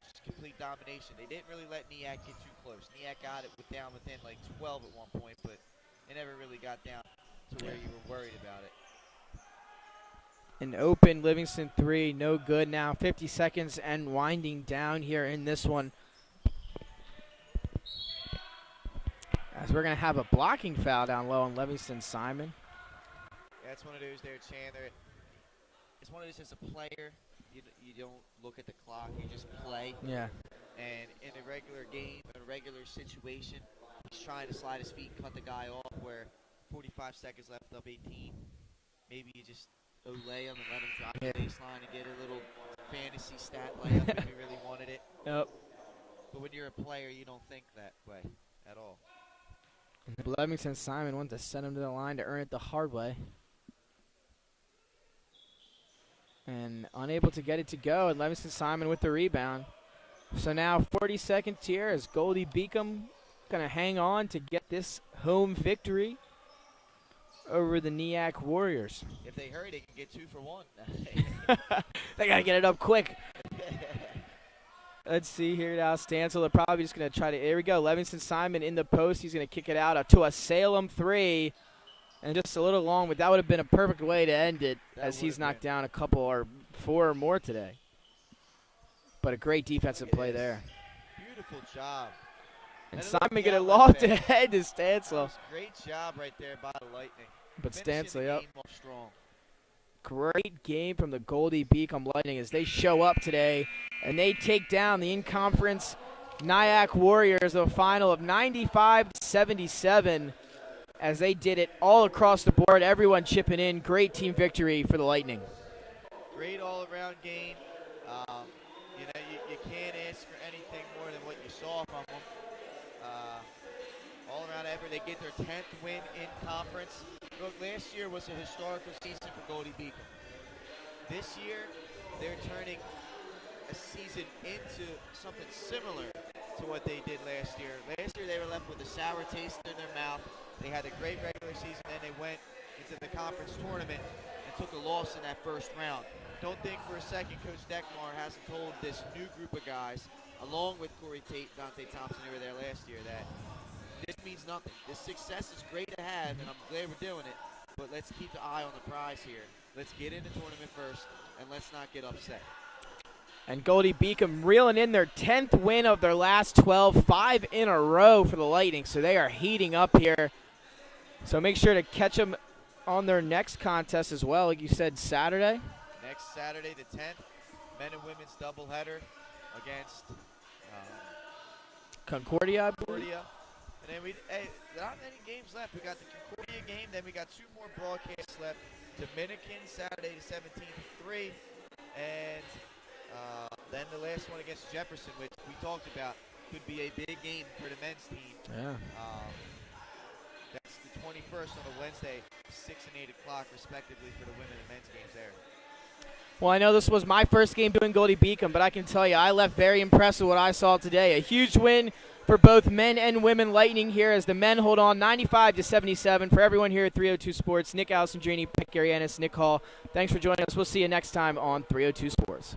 just complete domination. They didn't really let Nyack get too close. Nyack got it down within like 12 at one point, but it never really got down to where you were worried about it. An open Livingston 3, no good now. 50 seconds and winding down here in this one. As we're going to have a blocking foul down low on Livingston Simon. That's one of those there, Chandler. It's one of those as a player, you don't look at the clock, you just play. Yeah. And in a regular game, in a regular situation, he's trying to slide his feet and cut the guy off where 45 seconds left, up 18. Maybe you just lay him and let him drop the baseline and get a little fantasy stat layup if you really wanted it. Yep. But when you're a player, you don't think that way at all. Livingston Simon wants to send him to the line to earn it the hard way. And unable to get it to go, and Livingston Simon with the rebound. So now 40 seconds here as Goldey-Beacom going to hang on to get this home victory over the Nyack Warriors. If they hurry, they can get 2 for 1. They got to get it up quick. Let's see here now. Stancil, they're probably just going to try to. Here we go. Livingston Simon in the post. He's going to kick it out to a Salem 3. And just a little long, but that would have been a perfect way to end it, That as he's would've knocked been. down a couple or 4 or more today. But a great defensive play there. Beautiful job. And And a little Simon get it piano loft effect. ahead to That Stansel. was a great job right there by the Lightning. But Finishing Stansel, the yep. game off strong. Great game from the Goldey-Beacom Lightning as they show up today and they take down the in-conference Nyack Warriors of a final of 95-77 as they did it all across the board, everyone chipping in. Great team victory for the Lightning. Great all-around game. You know, you can't ask for anything more than what you saw from them. All-around effort. They get their 10th win in conference. Look, last year was a historical season for Goldey-Beacom. This year, they're turning a season into something similar to what they did last year. Last year, they were left with a sour taste in their mouth. They had a great regular season, then they went into the conference tournament and took a loss in that first round. Don't think for a second Coach Deckmar hasn't told this new group of guys, along with Corey Tate, Dante Thompson, who were there last year, that this means nothing. This success is great to have, and I'm glad we're doing it, but let's keep the eye on the prize here. Let's get in the tournament first, and let's not get upset. And Goldey-Beacom reeling in their 10th win of their last 12, 5 in a row for the Lightning. So they are heating up here. So make sure to catch them on their next contest as well, like you said, Saturday. Next Saturday, the 10th, men and women's doubleheader against Concordia, I believe. Concordia. And then there aren't any games left. We got the Concordia game, then we got 2 more broadcasts left. Dominican, Saturday the 17th at 3. And then the last one against Jefferson, which we talked about, could be a big game for the men's team. Yeah. That's the 21st on a Wednesday, 6 and 8 o'clock respectively for the women and men's games there. Well, I know this was my first game doing Goldey-Beacom, but I can tell you I left very impressed with what I saw today. A huge win for both men and women Lightning here as the men hold on 95-77. For everyone here at 302 Sports, Nick Alessandrini, Pet Garianis, Nick Hall, thanks for joining us. We'll see you next time on 302 Sports.